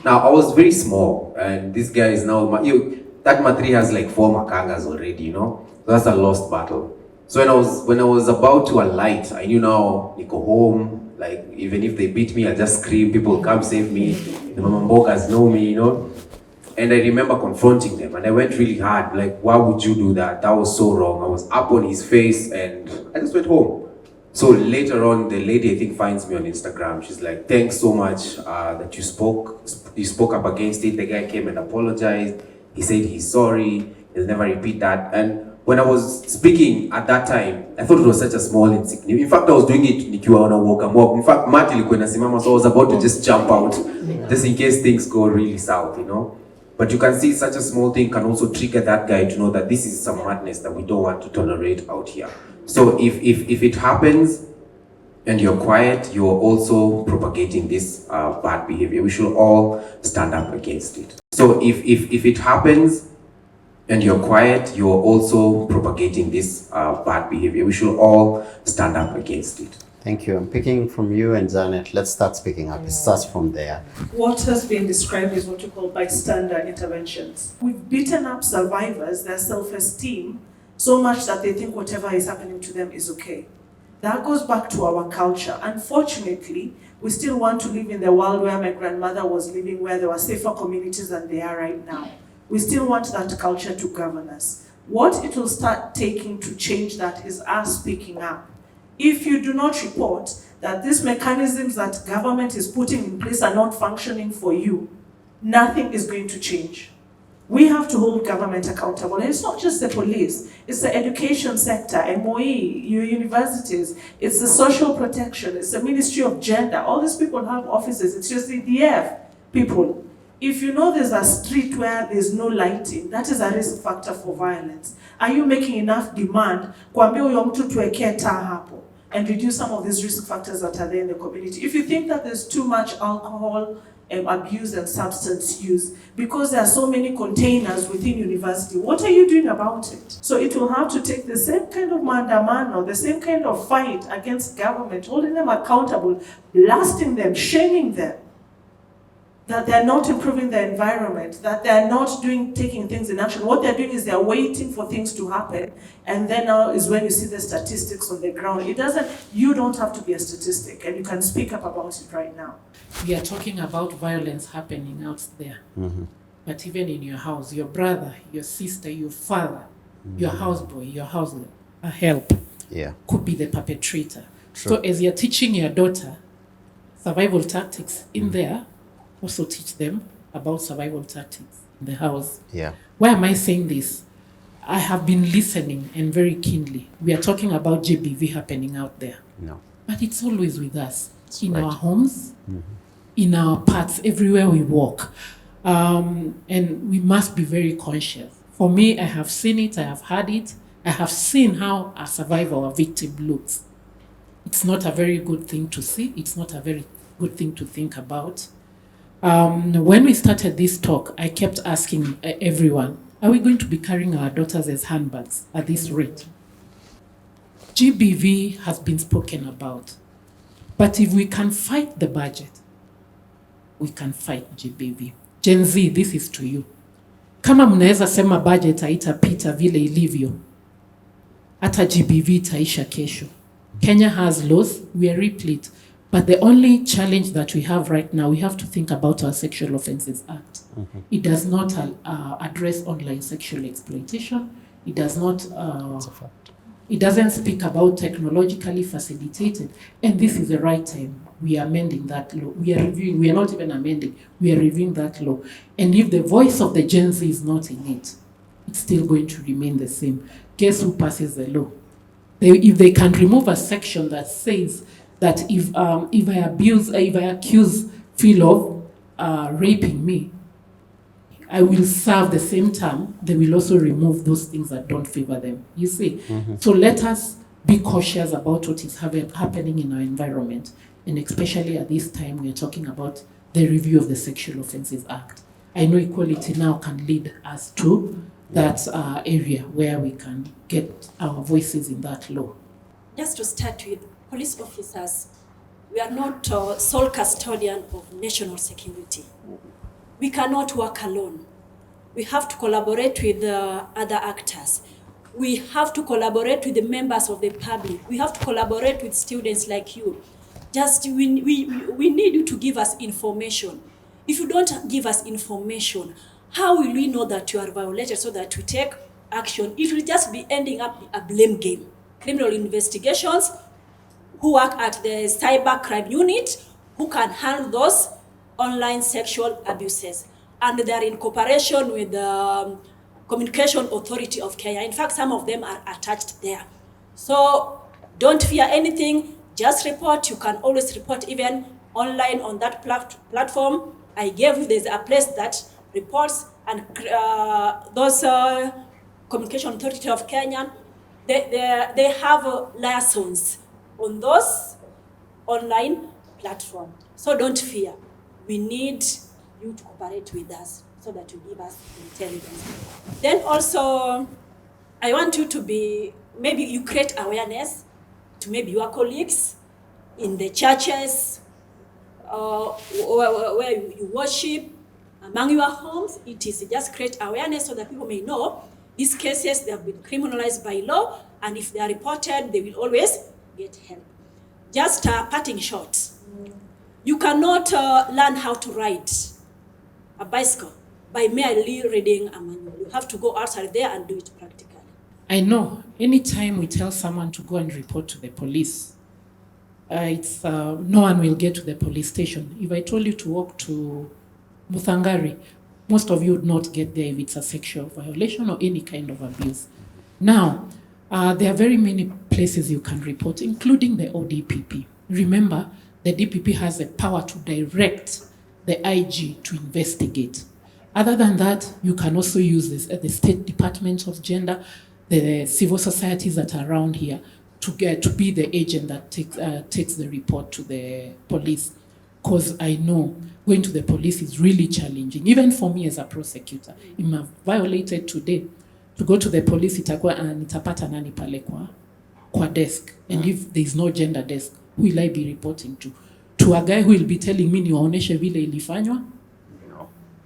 Now, I was very small, and this guy is now, that Matri has like 4 makangas already, So that's a lost battle. So when I was about to alight, I knew now, Niko home, like even if they beat me, I just scream, people come save me, the Mamambokas know me, And I remember confronting them, and I went really hard, like, why would you do that? That was so wrong. I was up on his face, and I just went home. So later on, the lady, I think, finds me on Instagram. She's like, thanks so much that you spoke up against it. The guy came and apologized. He said he's sorry, he'll never repeat that. And when I was speaking at that time, I thought it was such a small insignificant. In fact, I was doing it nikiwa on a walk. In fact, Matt ilikuwa inasimama, so I was about to just jump out, just in case things go really south, But you can see such a small thing can also trigger that guy to know that this is some madness that we don't want to tolerate out here. So if it happens and you're quiet, you're also propagating this bad behavior. We should all stand up against it. So if it happens and you're quiet, you're also propagating this bad behavior. We should all stand up against it. Thank you. I'm picking from you and Janet. Let's start speaking up. It starts from there. What has been described is what you call bystander interventions. We've beaten up survivors, their self-esteem, so much that they think whatever is happening to them is okay. That goes back to our culture. Unfortunately, we still want to live in the world where my grandmother was living, where there were safer communities than they are right now. We still want that culture to govern us. What it will start taking to change that is us speaking up. If you do not report, that these mechanisms that government is putting in place are not functioning for you, nothing is going to change. We have to hold government accountable. And it's not just the police, it's the education sector, MOE, your universities, it's the social protection, it's the Ministry of Gender. All these people have offices, it's just the DF people. If you know there's a street where there's no lighting, that is a risk factor for violence. Are you making enough demand kuambia huyo mtu tuwekee taa hapo and reduce some of these risk factors that are there in the community? If you think that there's too much alcohol abuse and substance use, because there are so many containers within university, what are you doing about it? So it will have to take the same kind of mandamano, the same kind of fight against government, holding them accountable, blasting them, shaming them, that they're not improving the environment, that they're not taking things in action. What they're doing is they're waiting for things to happen, and then now is when you see the statistics on the ground. You don't have to be a statistic, and you can speak up about it right now. We are talking about violence happening out there. Mm-hmm. But even in your house, your brother, your sister, your father, your houseboy, your house help could be the perpetrator. True. So as you're teaching your daughter survival tactics in there, also teach them about survival tactics in the house. Yeah. Why am I saying this? I have been listening and very keenly. We are talking about GBV happening out there. No. But it's always with us. That's in our homes, in our paths, everywhere we walk. And we must be very conscious. For me, I have seen it, I have heard it, I have seen how a survivor or a victim looks. It's not a very good thing to see, it's not a very good thing to think about. When we started this talk, I kept asking everyone, are we going to be carrying our daughters as handbags at this rate? GBV has been spoken about. But if we can fight the budget, we can fight GBV. Gen Z, this is to you. Kama mnaweza sema budget haitapita vile ilivyo, hata GBV itaisha kesho. Kenya has laws, we are replete. But the only challenge that we have right now, we have to think about our Sexual Offences Act. Mm-hmm. It does not address online sexual exploitation. It does not. It doesn't speak about technologically facilitated. And this is the right time. We are amending that law. We are reviewing. We are not even amending. We are reviewing that law. And if the voice of the Gen Z is not in it, it's still going to remain the same. Guess who passes the law? If they can remove a section that says that if I accuse Phil of raping me, I will serve the same term. They will also remove those things that don't favor them. You see? Mm-hmm. So let us be cautious about what is happening in our environment. And especially at this time, we are talking about the review of the Sexual Offences Act. I know equality now can lead us to that area where we can get our voices in that law. Just to start with, police officers, we are not sole custodian of national security. We cannot work alone. We have to collaborate with other actors. We have to collaborate with the members of the public. We have to collaborate with students like you. Just we need you to give us information. If you don't give us information, how will we know that you are violated so that we take action? It will just be ending up a blame game. Criminal investigations, who work at the cyber crime unit, who can handle those online sexual abuses. And they are in cooperation with the Communication Authority of Kenya. In fact, some of them are attached there. So don't fear anything, just report. You can always report even online on that platform. I gave you, there's a place that reports, and those Communication Authority of Kenya, they have liaisons on those online platforms. So don't fear. We need you to cooperate with us so that you give us intelligence. Then also, I want you to maybe you create awareness to maybe your colleagues in the churches, where you worship, among your homes. It is just create awareness so that people may know these cases, they have been criminalized by law, and if they are reported, they will always get help. Just parting shots. You cannot learn how to ride a bicycle by merely reading a manual. You have to go outside there and do it practically. I know, anytime we tell someone to go and report to the police, it's no one will get to the police station. If I told you to walk to Muthangari, most of you would not get there if it's a sexual violation or any kind of abuse. Now, there are very many places you can report, including the ODPP. Remember, the DPP has the power to direct the IG to investigate. Other than that, you can also use this, the State Department of Gender, the civil societies that are around here to be the agent that takes the report to the police. Because I know going to the police is really challenging, even for me as a prosecutor. If I'm violated today, to go to the police itakuwa nitapata nani pale kwa desk, and if there is no gender desk, who will I be reporting to? To a guy who will be telling me niwaoneshe vile ilifanywa?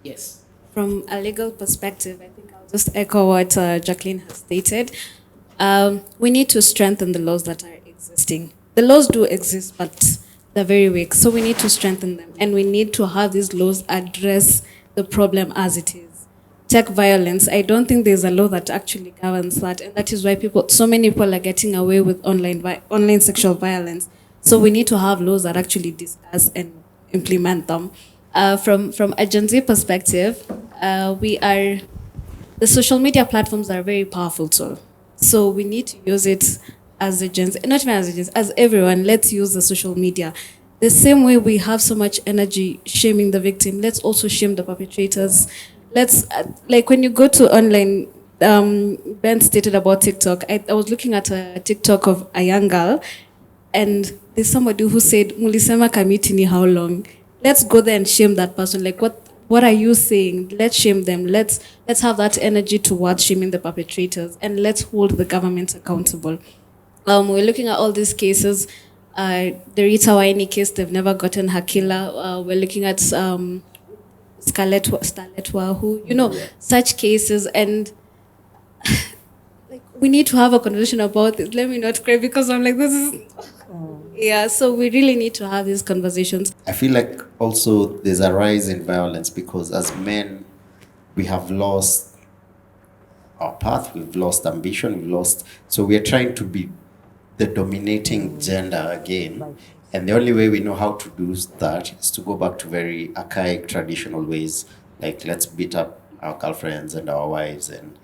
Yes. From a legal perspective, I think I'll just echo what Jacqueline has stated. We need to strengthen the laws that are existing. The laws do exist, but they're very weak. So we need to strengthen them. And we need to have these laws address the problem as it is. Tech violence, I don't think there's a law that actually governs that. And that is why so many people are getting away with online sexual violence. So we need to have laws that actually discuss and implement them. From a Gen Z perspective, the social media platforms are a very powerful tool. So we need to use it as a Gen Z, not even as a Gen Z, as everyone, let's use the social media. The same way we have so much energy shaming the victim, let's also shame the perpetrators. Let's, like when you go to online, Ben stated about TikTok. I was looking at a TikTok of a young girl, and there's somebody who said, Mulisema Kamitini, how long? Let's go there and shame that person. Like, what are you saying? Let's shame them. Let's have that energy towards shaming the perpetrators, and let's hold the government accountable. We're looking at all these cases. The Rita Waini case, they've never gotten her killer. We're looking at Starletwa, who, such cases, and like we need to have a conversation about it. Let me not cry because I'm like, this is. Yeah, so we really need to have these conversations. I feel like also there's a rise in violence because as men, we have lost our path, we've lost ambition, so we are trying to be the dominating gender again. And the only way we know how to do that is to go back to very archaic, traditional ways, like let's beat up our girlfriends and our wives. And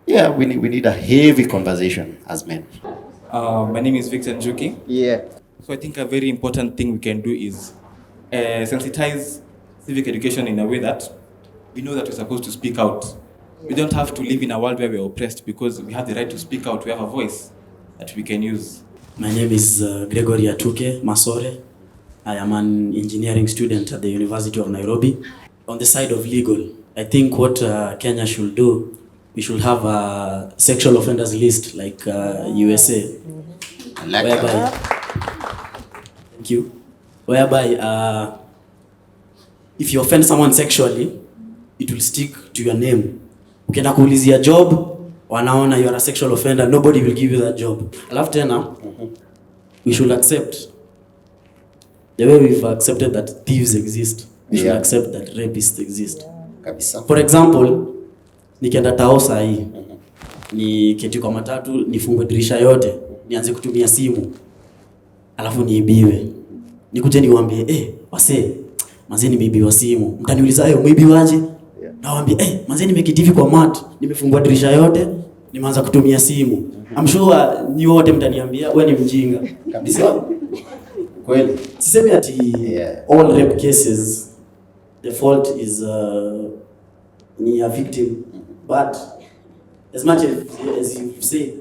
yeah, we need a heavy conversation as men. My name is Victor Njuki. Yeah. So I think a very important thing we can do is sensitize civic education in a way that we know that we're supposed to speak out. We don't have to live in a world where we're oppressed because we have the right to speak out. We have a voice that we can use. My name is Gregory Atuke Masore. I am an engineering student at the University of Nairobi. On the side of legal, I think what Kenya should do, we should have a sexual offenders list like USA. Thank you. Whereby if you offend someone sexually, it will stick to your name. Ukienda kuulizia job, wanaona you are a sexual offender, nobody will give you that job. Alafu tena, we should accept the way we've accepted that thieves exist. We should accept that rapists exist. For example, nikienda tao sahi, niketi kwa matatu, nifungwe dirisha yote, nianze kutumia simu, alafu niibiwe. Nikuje niwaambie, wase, manze nimeibiwa simu. Mtaniuliza, umeibiwaje? Nawaambia, manze nimekitivi kwa mat, nimefungwa dirisha yote, nimeanza kutumia simu. I'm sure ni wote mtaniambia, wewe ni mjinga. Kabisa. Kweli. Sisemi ati all rape cases, the fault is ni a victim. But as much as you say,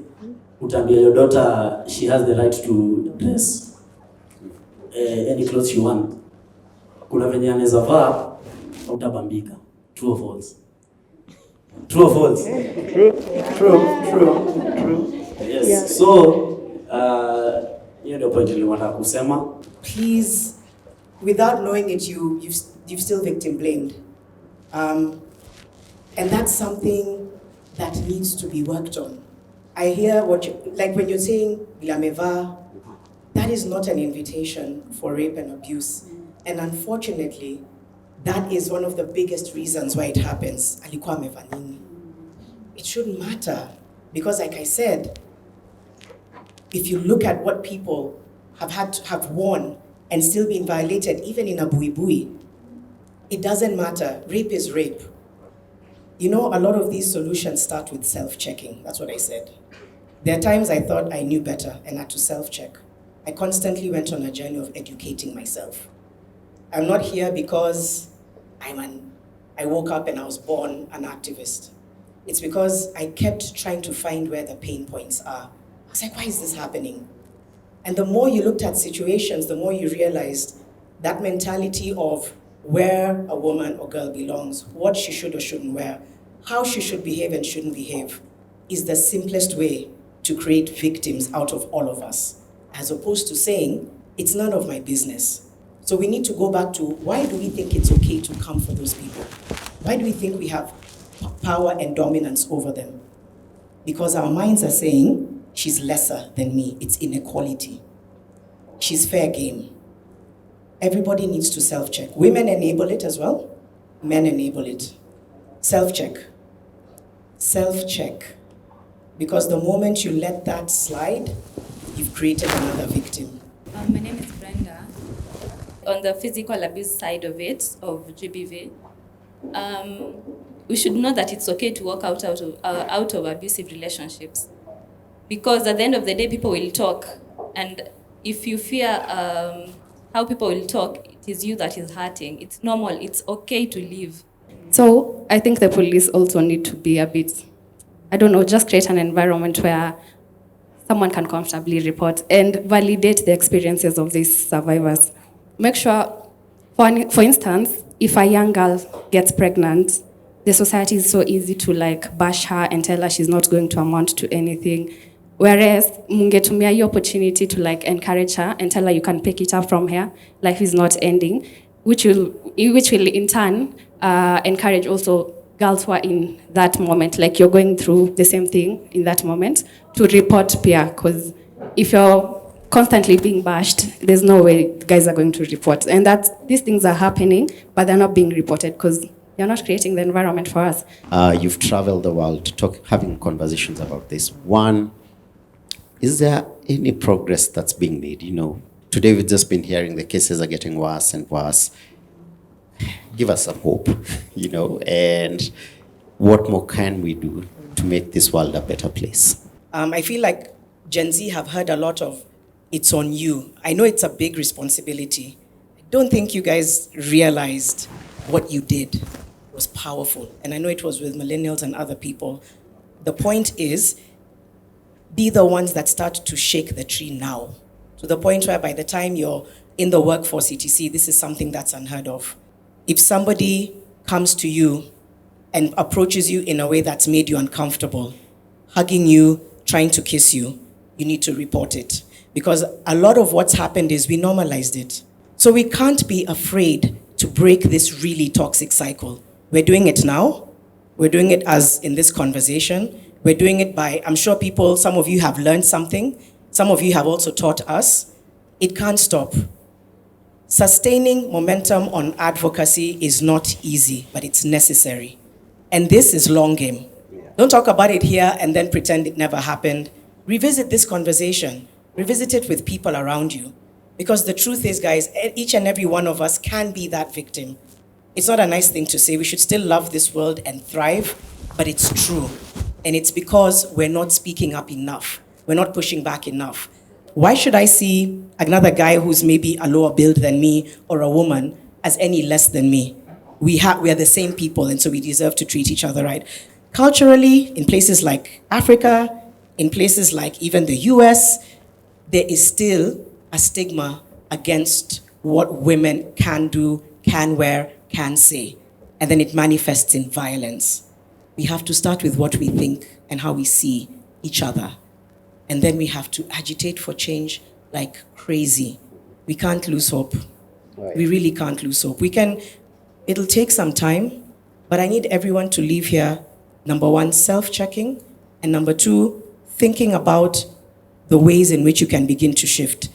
utambia your daughter, she has the right to dress any clothes she want. Kuna venye anaweza vaa, utabambika. True or false? True or false? True. Yes. Yeah. So, hiyo ndio point niliwataka kusema. Please, without knowing it, you've still victim blamed. And that's something that needs to be worked on. I hear like when you're saying Lameva, that is not an invitation for rape and abuse. And unfortunately, that is one of the biggest reasons why it happens. Alikuwa ameva nini? It shouldn't matter. Because like I said, if you look at what people have won and still been violated, even in a bui bui. It doesn't matter. Rape is rape. You know, a lot of these solutions start with self-checking. That's what I said. There are times I thought I knew better and had to self-check. I constantly went on a journey of educating myself. I'm not here because I woke up and I was born an activist. It's because I kept trying to find where the pain points are. I was like, why is this happening? And the more you looked at situations, the more you realized that mentality of where a woman or girl belongs, what she should or shouldn't wear, how she should behave and shouldn't behave, is the simplest way to create victims out of all of us, as opposed to saying, it's none of my business. So we need to go back to, why do we think it's okay to come for those people? Why do we think we have power and dominance over them? Because our minds are saying, she's lesser than me. It's inequality. She's fair game. Everybody needs to self-check. Women enable it as well. Men enable it. Self-check. Self-check. Because the moment you let that slide, you've created another victim. My name is Brenda. On the physical abuse side of it, of GBV, we should know that it's okay to walk out of abusive relationships. Because at the end of the day, people will talk. And if you fear how people will talk, it is you that is hurting. It's normal. It's okay to leave. So I think the police also need to be a bit, I don't know, just create an environment where someone can comfortably report and validate the experiences of these survivors. Make sure, for instance, if a young girl gets pregnant, the society is so easy to like bash her and tell her she's not going to amount to anything. Whereas, mungetumia hiyo opportunity to like encourage her and tell her you can pick it up from here. Life is not ending, which will in turn encourage also girls who are in that moment, like you're going through the same thing in that moment, to report peer. Because if you're constantly being bashed, there's no way guys are going to report. And that these things are happening, but they're not being reported because you're not creating the environment for us. You've traveled the world having conversations about this. One, is there any progress that's being made? You know, today we've just been hearing the cases are getting worse and worse. Give us some hope, you know, and what more can we do to make this world a better place? I feel like Gen Z have heard a lot of, it's on you. I know it's a big responsibility. I don't think you guys realized what you did was powerful. And I know it was with millennials and other people. The point is, be the ones that start to shake the tree now, to the point where by the time you're in the workforce, etc., this is something that's unheard of. If somebody comes to you and approaches you in a way that's made you uncomfortable, hugging you, trying to kiss you, you need to report it. Because a lot of what's happened is we normalized it. So we can't be afraid to break this really toxic cycle. We're doing it now. We're doing it as in this conversation. We're doing it by, I'm sure people, some of you have learned something. Some of you have also taught us. It can't stop. Sustaining momentum on advocacy is not easy, but it's necessary. And this is long game. Don't talk about it here and then pretend it never happened. Revisit this conversation. Revisit it with people around you. Because the truth is, guys, each and every one of us can be that victim. It's not a nice thing to say. We should still love this world and thrive, but it's true. And it's because we're not speaking up enough. We're not pushing back enough. Why should I see another guy who's maybe a lower build than me or a woman as any less than me? We are the same people, and so we deserve to treat each other right. Culturally, in places like Africa, in places like even the US, there is still a stigma against what women can do, can wear, can say. And then it manifests in violence. We have to start with what we think and how we see each other. And then we have to agitate for change like crazy. We can't lose hope. Right. We really can't lose hope. It'll take some time, but I need everyone to leave here, number one, self-checking, and number two, thinking about the ways in which you can begin to shift.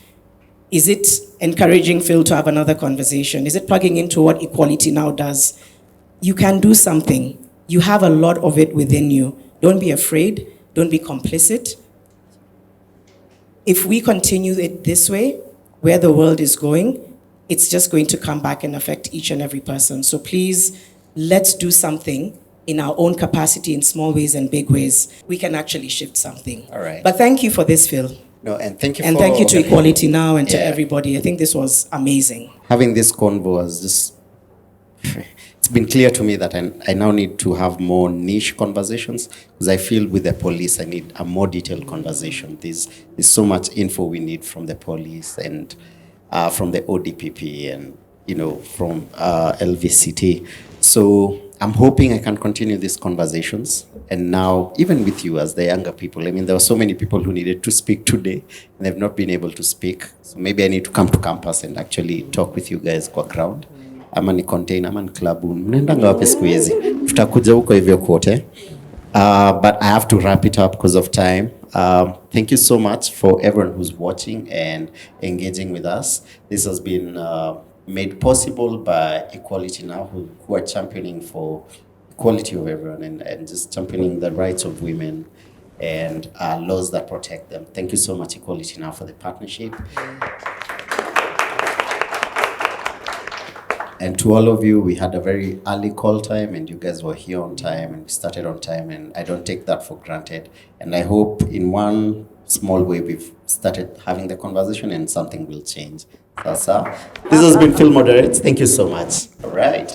Is it encouraging Phil to have another conversation? Is it plugging into what equality now does? You can do something. You have a lot of it within you. Don't be afraid. Don't be complicit. If we continue it this way, where the world is going, it's just going to come back and affect each and every person. So please, let's do something in our own capacity, in small ways and big ways. We can actually shift something. All right. But thank you for this, Phil. No, and thank you And for thank you to Equality Now and to Yeah. everybody. I think this was amazing. Having this convo was just, it's been clear to me that I now need to have more niche conversations, because I feel with the police I need a more detailed conversation. There's so much info we need from the police and from the ODPP and from LVCT. So I'm hoping I can continue these conversations. And now, even with you as the younger people, I mean, there were so many people who needed to speak today and they've not been able to speak. So maybe I need to come to campus and actually talk with you guys kwa ground. Ama ni contain, ama ni club. Mnaendanga wapi siku hizi? Tutakuja huko hivyo kote. But I have to wrap it up because of time. Thank you so much for everyone who's watching and engaging with us. This has been made possible by Equality Now, who are championing for equality of everyone and just championing the rights of women and laws that protect them. Thank you so much, Equality Now, for the partnership. And to all of you, we had a very early call time and you guys were here on time and we started on time, and I don't take that for granted. And I hope in one small way we've started having the conversation and something will change. This has been Phil Moderates. Thank you so much. All right.